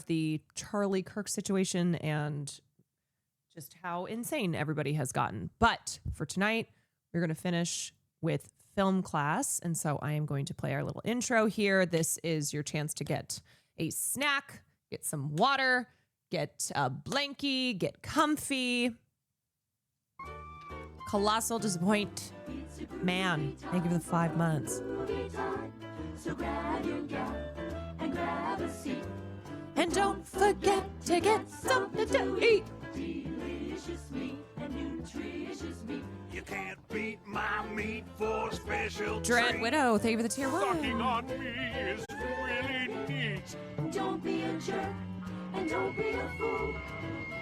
the Charlie Kirk situation and just how insane everybody has gotten. But for tonight, we're going to finish with film class. And so I am going to play our little intro here. This is your chance to get a snack, get some water, get a blankie, get comfy. Colossal disappoint. Man, thank you for the 5 months. So grab your gap and grab a seat. And don't forget to get something to eat. Delicious meat and nutritious meat. You can't beat my meat for special Dread Widow, thank you for the tier 1. Sucking on me is really neat. Don't be a jerk and don't be a fool.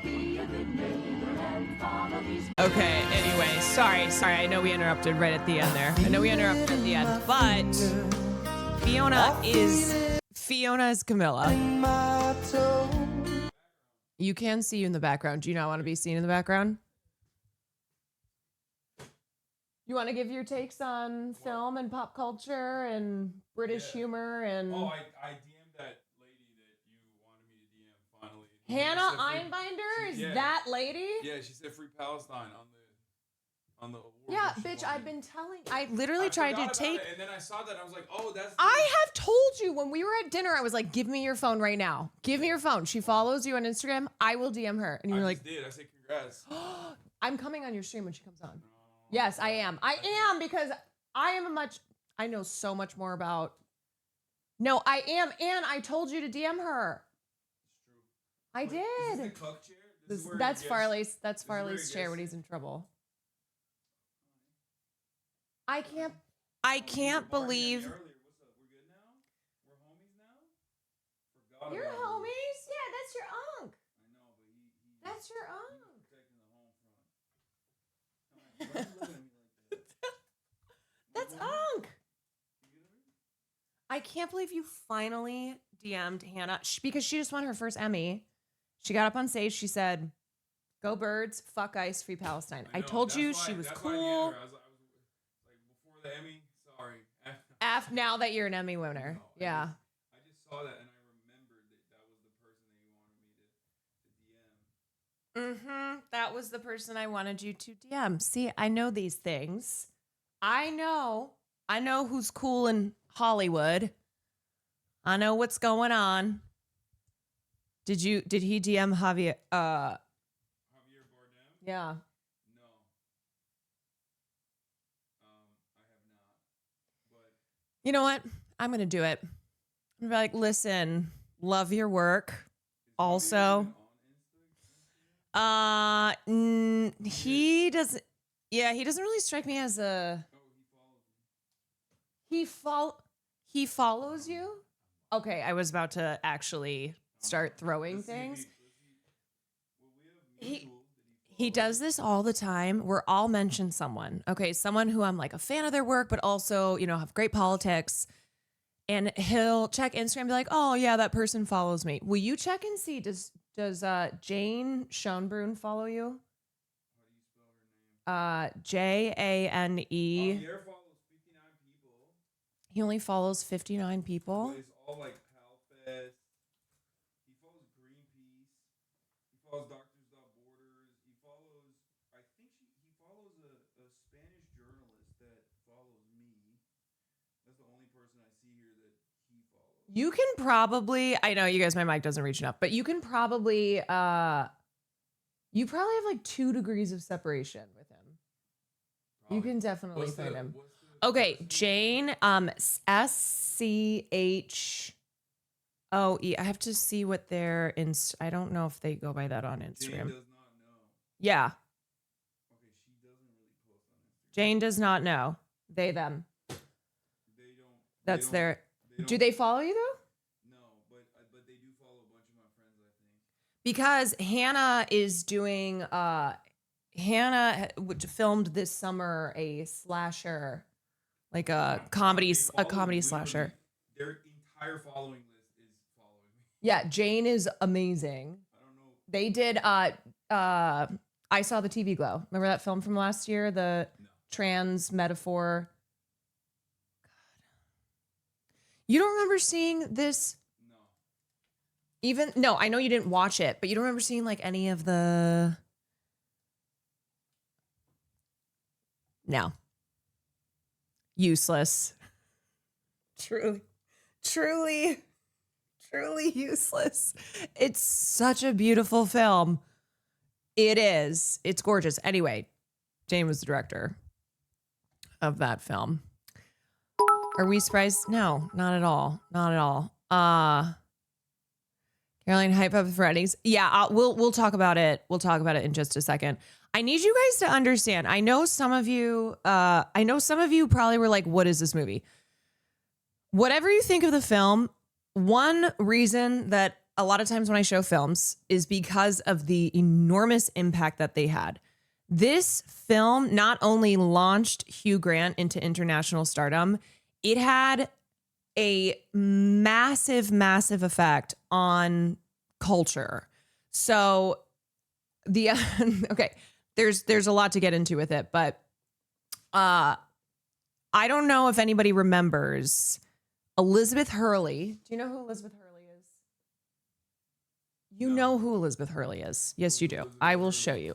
Be a good neighbor and follow these. Okay, anyway, sorry. I know we interrupted right at the end there. But Fiona is Camilla. You can see you in the background. Do you not want to be seen in the background? You want to give your takes on film and pop culture and British humor and... Oh, I DM'd that lady that you wanted me to DM finally. Hannah Einbinder? Is that lady? Yeah, she said Free Palestine on the award. Yeah, bitch, I've been telling... I literally tried to take... And then I saw that, I was like, oh, that's... I have told you when we were at dinner, I was like, give me your phone right now. Give me your phone. She follows you on Instagram. I will DM her. And you're like... I said congrats. I'm coming on your stream when she comes on. Yes, I am. I am because I know so much more about... No, I am. And I told you to DM her. I did. Is this the cuck chair? That's Farley's chair when he's in trouble. I can't believe... You're homies? Yeah, that's your unk. That's your unk. That's unk. I can't believe you finally DM'd Hannah because she just won her first Emmy. She got up on stage. She said, "Go Birds, fuck ICE, free Palestine." I told you she was cool. I was like, before the Emmy, sorry. Now that you're an Emmy winner, yeah. I just saw that and I remembered that was the person that you wanted me to DM. That was the person I wanted you to DM. See, I know these things. I know who's cool in Hollywood. I know what's going on. Did he DM Javier Bardem? Yeah. No. I have not. But you know what? I'm gonna do it. I'm gonna be like, listen, love your work. Also, he doesn't. Yeah, he doesn't really strike me as a. He follows you. Okay, I was about to actually start throwing things. He does this all the time. We're all mention someone. Okay, someone who I'm like a fan of their work, but also, have great politics. And he'll check Instagram and be like, oh yeah, that person follows me. Will you check and see, does Jane Schoenbrunn follow you? Jane. Javier follows 59 people. He only follows 59 people. But it's all like PalFest. He follows Greenpeace. He follows Doctors Without Borders. He follows, I think he follows a Spanish journalist that follows me. That's the only person I see here that he follows. You can probably, I know you guys, my mic doesn't reach enough, but you can probably, you probably have like 2 degrees of separation with him. Probably. You can definitely find him. Okay, Jane, SCHOE. I have to see what their I don't know if they go by that on Instagram. Jane does not know. Yeah. Okay, she doesn't really post on Instagram. Jane does not know. They, them. They don't. That's their. Do they follow you though? No, but they do follow a bunch of my friends, I think. Because Hannah is doing. Hannah filmed this summer a slasher. Like a comedy slasher. Their entire following list is following me. Yeah, Jane is amazing. I don't know. They did I Saw the TV Glow. Remember that film from last year? The trans metaphor. God. You don't remember seeing this? No. I know you didn't watch it, but you don't remember seeing like any of the... No. Useless. Truly useless. It's such a beautiful film. It is. It's gorgeous. Anyway, Dane was the director of that film. Are we surprised? No, not at all. Not at all. Caroline, hype up for weddings. Yeah, we'll talk about it. We'll talk about it in just a second. I need you guys to understand. I know some of you probably were like, what is this movie? Whatever you think of the film, one reason that a lot of times when I show films is because of the enormous impact that they had. This film not only launched Hugh Grant into international stardom, it had a massive, massive effect on culture. So okay, there's a lot to get into with it, but I don't know if anybody remembers Elizabeth Hurley. Do you know who Elizabeth Hurley is? You know who Elizabeth Hurley is. Yes, you do. I will show you.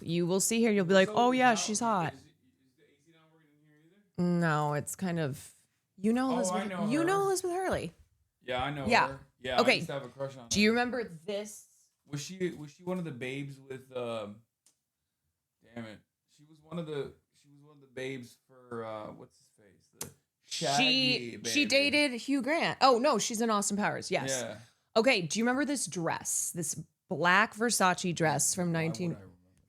You will see here. You'll be like, oh yeah, she's hot. No, it's kind of, Elizabeth. I know You her. know Elizabeth Hurley. Yeah, I know Yeah. her. Yeah, Okay. I used to have a crush on her. Do you remember this? Was she one of the babes with damn it. She was one of the babes for what's his face? The Shaggy She baby. dated Hugh Grant. Oh no, she's in Austin Powers. Yes. Yeah. Okay, do you remember this dress? This black Versace dress from 19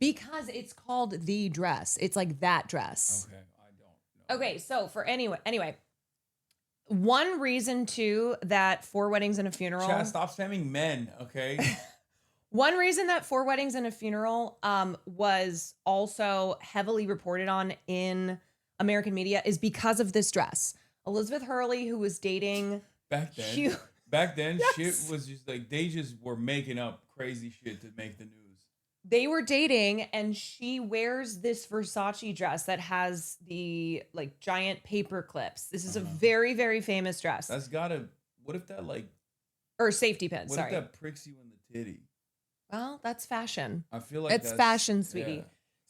because it's called the dress. It's like that dress. Okay, I don't know. Okay, so for anyway, one reason too that Four Weddings and a Funeral. Chad, stop spamming men, okay? One reason that Four Weddings and a Funeral was also heavily reported on in American media is because of this dress. Elizabeth Hurley, who was dating Back then, Hugh. shit was just like they just were making up crazy shit to make the news. They were dating, and she wears this Versace dress that has the like giant paper clips. This is a very, very famous dress. That's gotta. What if that like? Or safety pin. What Sorry. if that pricks you in the titty? Well, that's fashion. I feel like it's that's fashion, sweetie. yeah.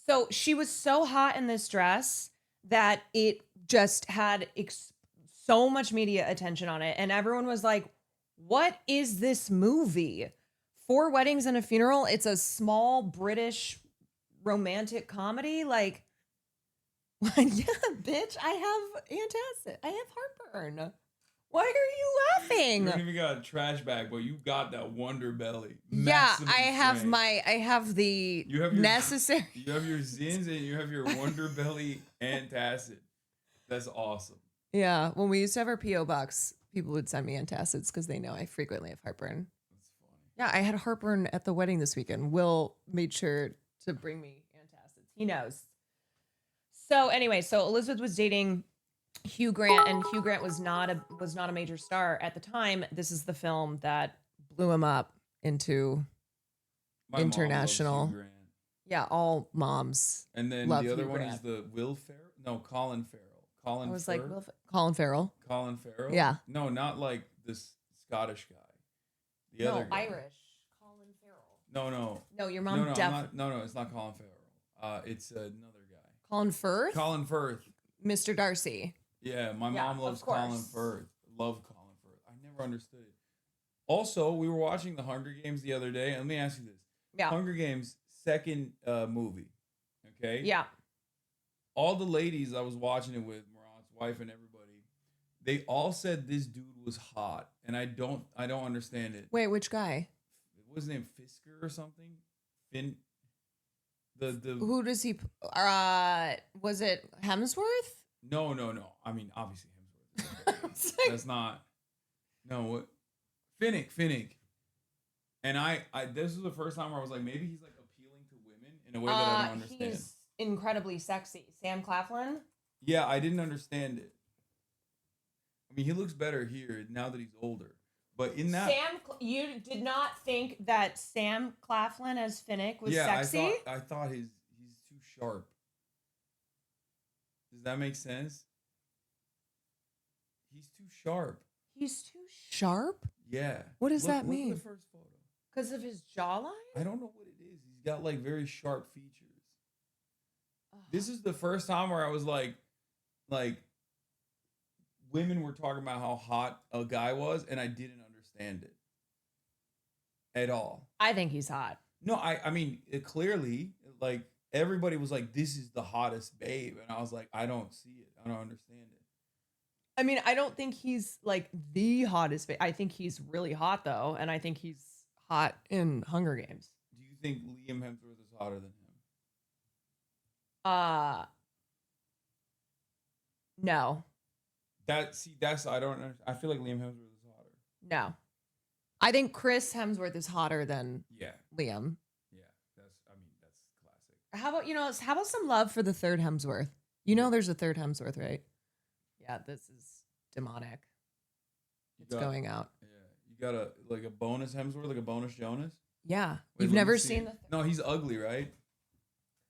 So she was so hot in this dress that it just had so much media attention on it, and everyone was like, "What is this movie?" Four Weddings and a Funeral. It's a small British romantic comedy. Like, yeah, bitch, I have antacid. I have heartburn. Why are you laughing? You don't even got a trash bag, but you got that Wonder Belly. Yeah, Maximum I have strength. the You have your necessary. You have your Zins and you have your Wonder Belly antacid. That's awesome. Yeah, when we used to have our P.O. box, people would send me antacids because they know I frequently have heartburn. That's funny. Yeah, I had heartburn at the wedding this weekend. Will made sure to bring me antacids. He knows. So anyway, so Elizabeth was dating Hugh Grant, and Hugh Grant was not a major star at the time. This is the film that blew him up into My mom loves international. Hugh Grant. Yeah, all moms. And then love the other Hugh one Grant. is the Will Ferrell. No, Colin Farrell. Colin. I was Firth? like, Colin Farrell. Colin Farrell. Yeah. No, not like this Scottish guy. The No, other guy. Irish. Colin Farrell. No. No, your mom No, definitely. no, it's not Colin Farrell. It's another guy. Colin Firth. Colin Firth. Mr. Darcy. Yeah, my Yeah, mom of loves course. Colin Firth. Love Colin Firth. I never understood it. Also, we were watching The Hunger Games the other day. And let me ask you this. Yeah. Hunger Games second movie. Okay? Yeah. All the ladies I was watching it with, Murat's wife and everybody, they all said this dude was hot. And I don't understand it. Wait, which guy? What was his name? Fisker or something? Finn. The Who does he? Was it Hemsworth? No. I mean, obviously Hemsworth. That's not. No, what? Finnick. And I this was the first time where I was like, maybe he's like appealing to women in a way that I don't understand. He's incredibly sexy. Sam Claflin. Yeah, I didn't understand it. I mean, he looks better here now that he's older. But in that, you did not think that Sam Claflin as Finnick was sexy? I thought he's too sharp. Does that make sense? He's too sharp. He's too sharp? Yeah. What does that Look mean? at the first photo. Because of his jawline? I don't know what it is. He's got like very sharp features. This is the first time where I was like women were talking about how hot a guy was, and I didn't understand it at all. I think he's hot. No, I mean, it clearly, like, everybody was like, "This is the hottest babe," and I was like, "I don't see it. I don't understand it." I mean, I don't think he's like the hottest. I think he's really hot though, and I think he's hot in Hunger Games. Do you think Liam Hemsworth is hotter than him? No, That's I don't understand. I feel like Liam Hemsworth is hotter. no. I think Chris Hemsworth is hotter than Yeah, Liam. yeah. That's classic. How about some love for the third Hemsworth? You know, there's a third Hemsworth, right? Yeah, this is demonic. It's going out. Yeah, you got a bonus Hemsworth, like a bonus Jonas. Yeah, Wait, you've let me never see seen it. the. No, he's ugly, right?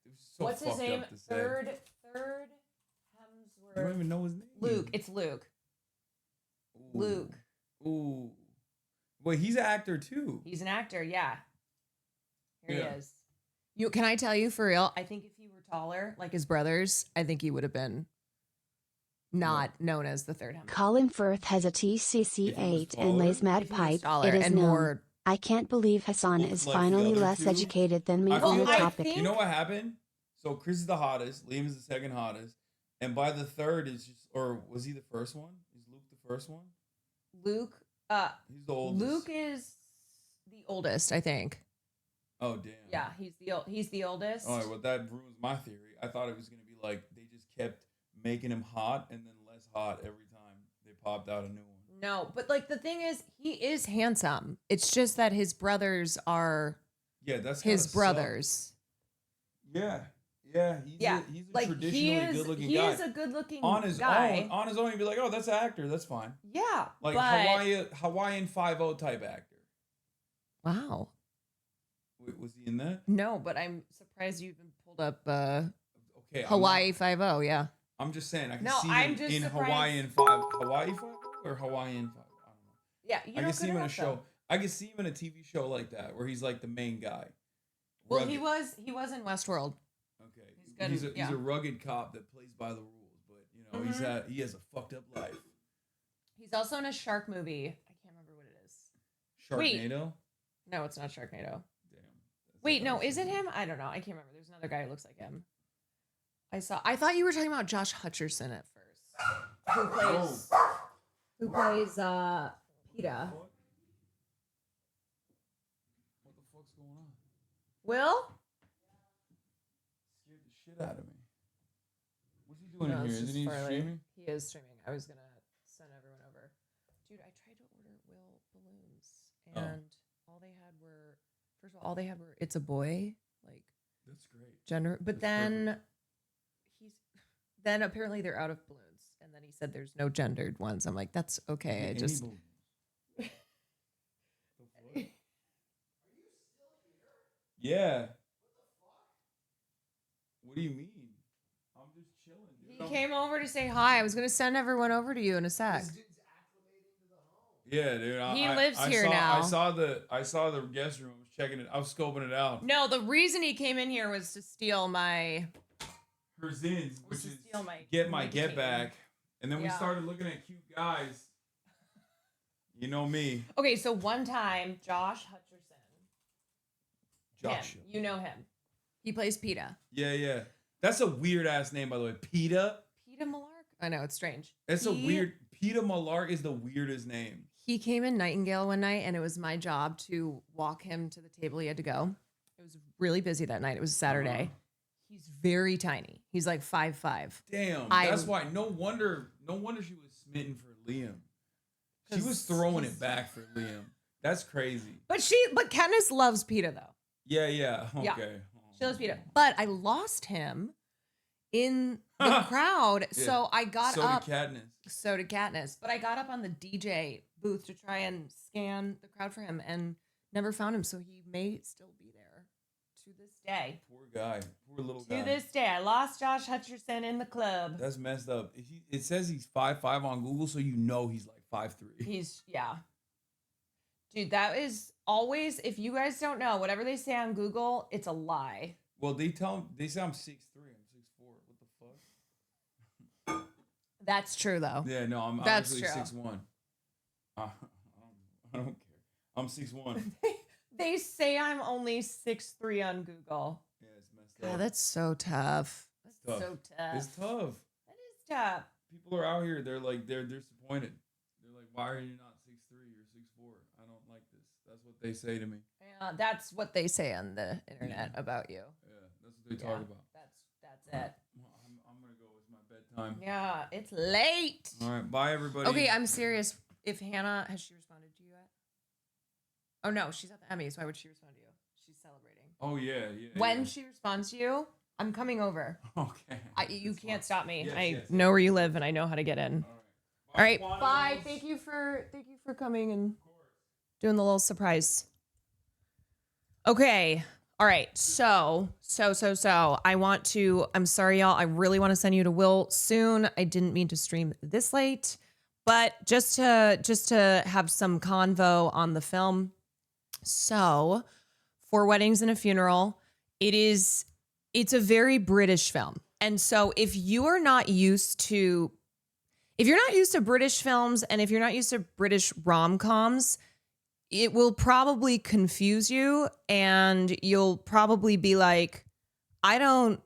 It was so What's his fucked name? up to say. Third You don't Hemsworth. even know his name. Luke. It's Luke. Ooh. Luke. Ooh. Wait, he's an actor too. He's an actor. Yeah. Here Yeah. he is. Can I tell you for real? I think if he were taller, like his brothers, I think he would have been not known as the third Hemsworth. Colin Firth has a TCC8 and lays mad If he was pipe. taller It is and known. more- I can't believe Hassan is like the finally other less two. educated than me I on feel the like- topic. You know what happened? So Chris is the hottest. Liam is the second hottest. And by the third is just, or was he the first one? Is Luke the first one? Luke. He's the oldest. Luke is the oldest, I think. Oh damn. Yeah, he's the oldest. All right, well that ruins my theory. I thought it was gonna be like they just kept making him hot and then less hot every time they popped out a new one. No, but like the thing is, he is handsome. It's just that his brothers are Yeah, that's his kinda brothers. Yeah. Yeah, he's Yeah, he's a like, traditionally good-looking he guy. is a good-looking on his guy. own. On his own, you'd be like, oh, that's an actor. That's fine. Yeah, Like but Hawaiian 5-0 type actor. wow. Wait, was he in that? No, but I'm surprised you even pulled up Okay, Hawaii 5-0. Yeah. I'm just saying I can No, see I'm him just in surprised- Hawaii 5 or Hawaiian 5. I don't know. Yeah, I can see him in a show. I can see him in a TV show like that where he's like the main guy. Well, Rugged. he was in Westworld. Okay. He's good, He's a rugged cop that plays by the rules, but you know, he has a fucked up life. He's also in a shark movie. I can't remember what it is. Wait. Sharknado? No, it's not Sharknado. Damn. Wait, no, is it him? I don't know. I can't remember. There's another guy who looks like him. I thought you were talking about Josh Hutcherson at first. Who plays PETA. What the fuck's going on? Will? Scared the shit out of me. What's he doing No, in it's here? Isn't just he Farley. streaming? He is streaming. I was gonna send everyone over. Dude, I tried to order Will balloons, and all they had were, first of all they had were "It's a boy," like That's great. gender. But That's then then apparently they're out of balloons, and then he said there's no gendered ones. I'm like, that's okay. I Any just balloons. The fuck? Yeah. What do you mean? I'm just chilling, dude. he came over to say hi. I was gonna send everyone over to you in a sec. Yeah, dude. He lives here saw, now. I saw the guest room. I was checking it. I was scoping it out. No, the reason he came in here was to steal my. Her zins, which to is steal my get my nicotine. get back. And then we Yeah. started looking at cute guys. You know me. Okay, so one time, Josh Hutcherson. Josh. Him. You know him. He plays PETA. Yeah, yeah. That's a weird ass name, by the way. PETA. PETA Malark? I know, it's strange. That's a weird. PETA Malark is the weirdest name. He came in Nightingale one night, and it was my job to walk him to the table he had to go. It was really busy that night. It was a Saturday. He's very tiny. He's like 5'5". Damn. That's why. No wonder she was smitten for Liam. She was throwing it back for Liam. That's crazy. But Katniss loves PETA though. Yeah, yeah. Yeah. Okay. She loves PETA. But I lost him in the crowd, Yeah. so I got So up. did Katniss. So did Katniss. But I got up on the DJ booth to try and scan the crowd for him and never found him. So he may still be there to this day. Poor guy. Poor little guy. To this day, I lost Josh Hutcherson in the club. That's messed up. It says he's 5'5" on Google, so you know he's like 5'3". He's, yeah. Dude, that is always, if you guys don't know, whatever they say on Google, it's a lie. Well, they say I'm 6'3". I'm 6'4". What the fuck? That's true, though. Yeah, no, I'm That's actually true. 6'1". I don't care. I'm 6'1". They say I'm only 6'3" on Google. Yeah, it's messed Oh, that's so tough. That's so tough. It's tough. That is tough. People are out here. They're like they're disappointed. They're like, why are you not 6'3" or 6'4"? I don't like this. That's what they say to me. Yeah, that's what they say on the internet about you. Yeah, that's what they talk about. That's it. I'm gonna go. It's my bedtime. Yeah, it's late. All right, bye everybody. Okay, I'm serious. If Hannah has she responded to you yet? Oh no, she's at the Emmys. Why would she respond to you? She's celebrating. Oh yeah. When she responds to you, I'm coming over. Okay. You can't stop me. Yes, I yes. know where you live and I know how to get in. All right. Juan Bye. Rose. Thank you for coming and doing the little surprise. Okay. All right. So I'm sorry, y'all. I really want to send you to Will soon. I didn't mean to stream this late, but just to have some convo on the film. So, For Weddings and a Funeral, it's a very British film. And so if you're not used to British films and if you're not used to British rom-coms, it will probably confuse you and you'll probably be like, I don't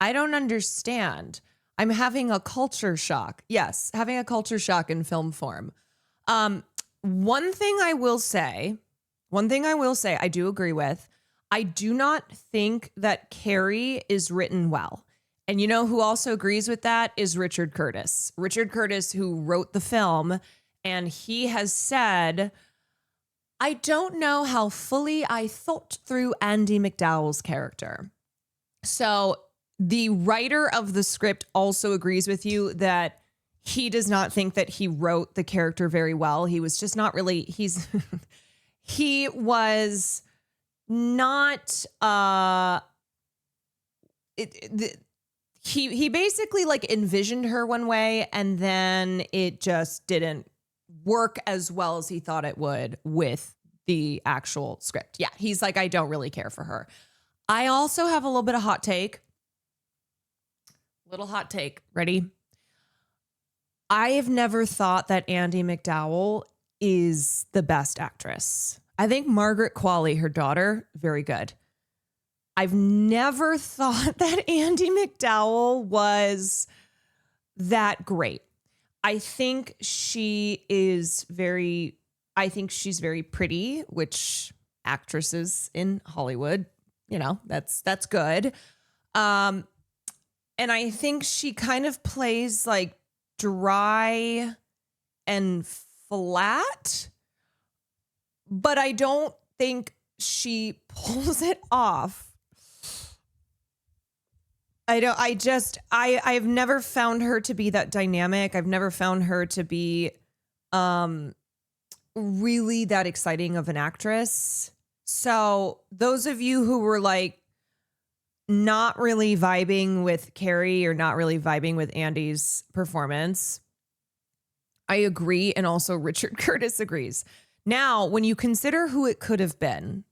understand. I'm having a culture shock. Yes, having a culture shock in film form. One thing I will say, I do agree with. I do not think that Carrie is written well. And you know who also agrees with that is Richard Curtis. Richard Curtis, who wrote the film, and he has said, I don't know how fully I thought through Andy McDowell's character. So the writer of the script also agrees with you that he does not think that he wrote the character very well. He was just not really, he was not, he basically like envisioned her one way and then it just didn't work as well as he thought it would with the actual script. Yeah, he's like, I don't really care for her. I also have a little bit of hot take. Little hot take. Ready? I have never thought that Andie MacDowell is the best actress. I think Margaret Qualley, her daughter, very good. I've never thought that Andie MacDowell was that great. I think she's very pretty, which actresses in Hollywood, that's good. And I think she kind of plays like dry and flat, but I don't think she pulls it off. I've never found her to be that dynamic. I've never found her to be really that exciting of an actress. So those of you who were like not really vibing with Carrie or not really vibing with Andy's performance, I agree. And also Richard Curtis agrees. Now, when you consider who it could have been,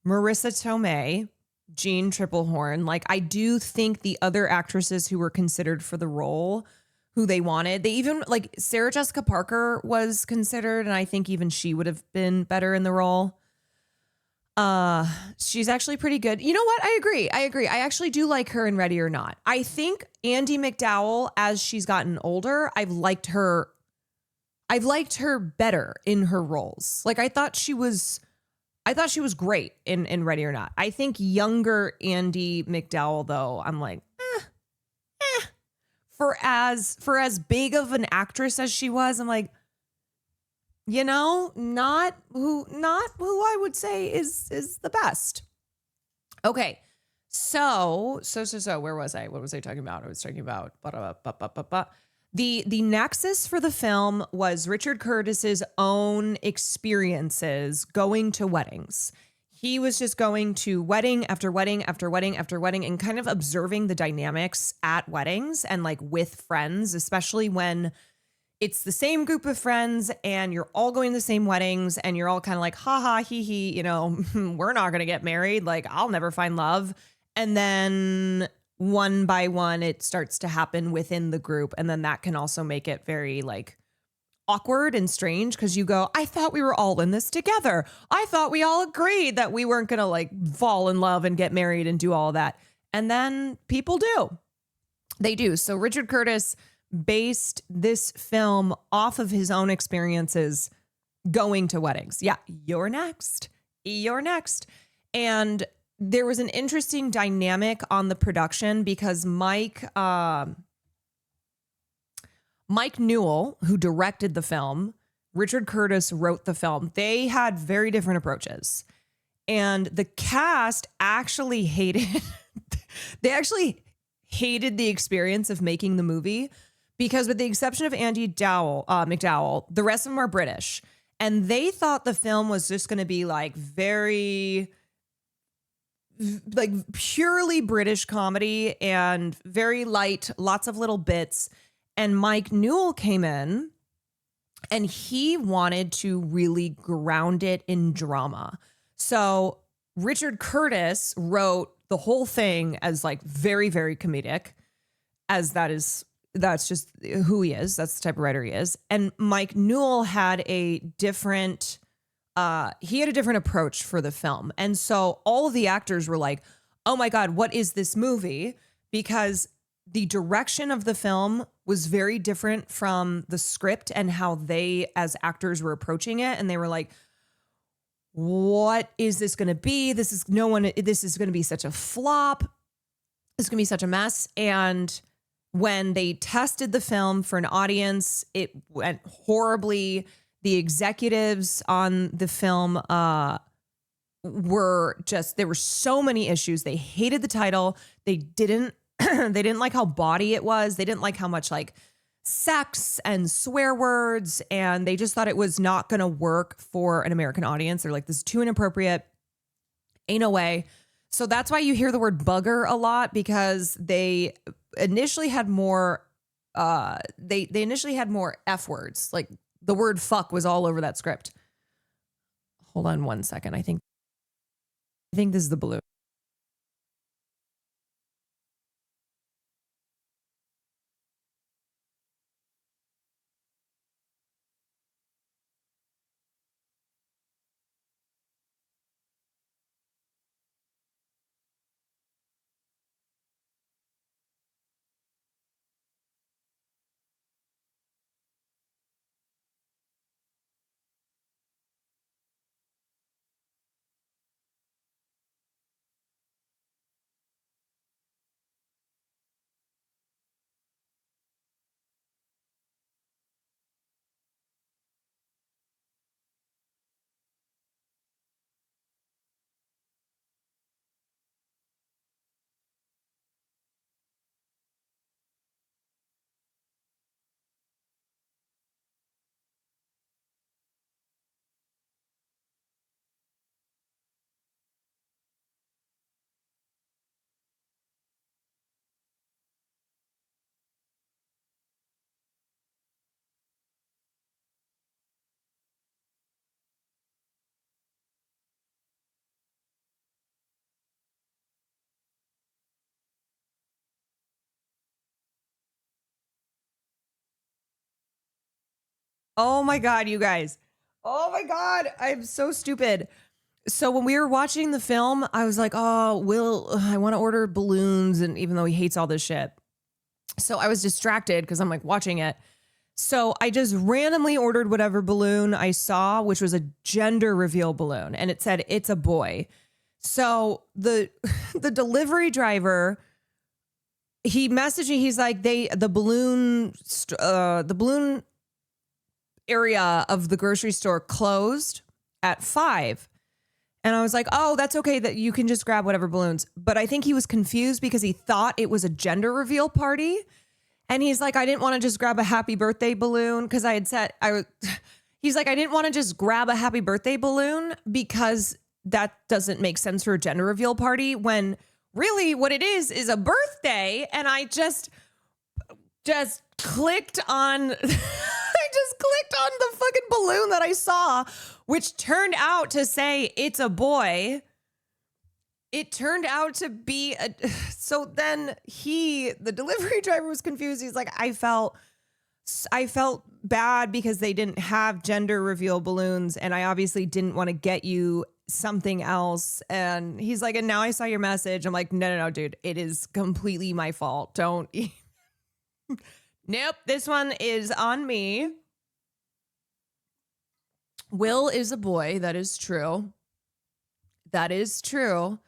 Marissa Tomei, Jean Triplehorn, like I do think the other actresses who were considered for the role, who they wanted, they even like Sarah Jessica Parker was considered, and I think even she would have been better in the role. She's actually pretty good. You know what? I agree. I actually do like her in Ready or Not. I think Andie MacDowell, as she's gotten older, I've liked her better in her roles. Like I thought she was great in Ready or Not. I think younger Andie MacDowell, though, I'm like, For as big of an actress as she was, I'm like, not who I would say is the best. Okay. So where was I? What was I talking about? I was talking about the nexus for the film was Richard Curtis's own experiences going to weddings. He was just going to wedding after wedding after wedding after wedding and kind of observing the dynamics at weddings and like with friends, especially when it's the same group of friends and you're all going to the same weddings and you're all kind of like, ha ha, hee hee, we're not going to get married. Like I'll never find love. And then one by one, it starts to happen within the group. And then that can also make it very like awkward and strange because you go, I thought we were all in this together. I thought we all agreed that we weren't going to like fall in love and get married and do all that. And then people do. They do. So Richard Curtis based this film off of his own experiences going to weddings. Yeah, you're next. You're next. And there was an interesting dynamic on the production because Mike Newell, who directed the film, Richard Curtis wrote the film. They had very different approaches. And the cast actually hated the experience of making the movie because with the exception of Andy McDowell, the rest of them are British. And they thought the film was just going to be like very like purely British comedy and very light, lots of little bits. And Mike Newell came in and he wanted to really ground it in drama. So Richard Curtis wrote the whole thing as like very, very comedic, as that's just who he is. That's the type of writer he is. And Mike Newell had a different approach for the film. And so all of the actors were like, oh my God, what is this movie? Because the direction of the film was very different from the script and how they as actors were approaching it. And they were like, what is this going to be? This is going to be such a flop. It's going to be such a mess. And when they tested the film for an audience, it went horribly. The executives on the film there were so many issues. They hated the title. They didn't like how bawdy it was. They didn't like how much like sex and swear words, and they just thought it was not going to work for an American audience. They're like, this is too inappropriate. Ain't no way. So that's why you hear the word bugger a lot, because they initially had more they initially had more F words. Like the word fuck was all over that script. Hold on one second. I think this is the balloon. Oh my God, you guys. Oh my God, I'm so stupid. So when we were watching the film, I was like, oh, I want to order balloons. And even though he hates all this shit. So I was distracted because I'm like watching it. So I just randomly ordered whatever balloon I saw, which was a gender reveal balloon. And it said, it's a boy. So the delivery driver, he messaged me. He's like, the balloon area of the grocery store closed at 5. And I was like, oh, that's okay that you can just grab whatever balloons. But I think he was confused because he thought it was a gender reveal party. And he's like, I didn't want to just grab a happy birthday balloon because I had said, he's like, I didn't want to just grab a happy birthday balloon because that doesn't make sense for a gender reveal party when really what it is a birthday. And I just clicked on the fucking balloon that I saw, which turned out to say it's a boy. It turned out to be so then the delivery driver was confused. He's like, I felt I felt bad because they didn't have gender reveal balloons, and I obviously didn't want to get you something else. And he's like, and now I saw your message. I'm like, no, dude, it is completely my fault. Don't. Nope, this one is on me. Will is a boy. That is true. That is true.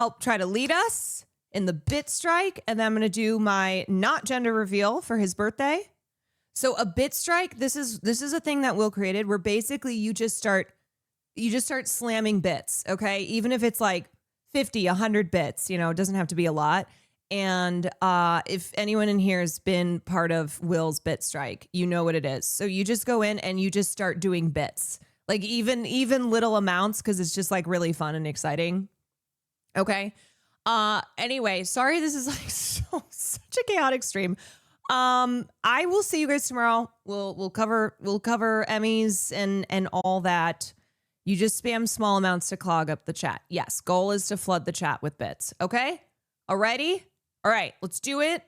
Help try to lead us in the bit strike, and then I'm going to do my not gender reveal for his birthday. So a bit strike, this is a thing that Will created where basically you just start slamming bits, okay? Even if it's like 50, 100 bits, it doesn't have to be a lot. And if anyone in here has been part of Will's bit strike, you know what it is. So you just go in and you just start doing bits, like even little amounts, because it's just like really fun and exciting. Okay. Anyway, sorry this is like such a chaotic stream. I will see you guys tomorrow. We'll cover Emmys and all that. You just spam small amounts to clog up the chat. Yes, goal is to flood the chat with bits. Okay? Alrighty? All right, let's do it.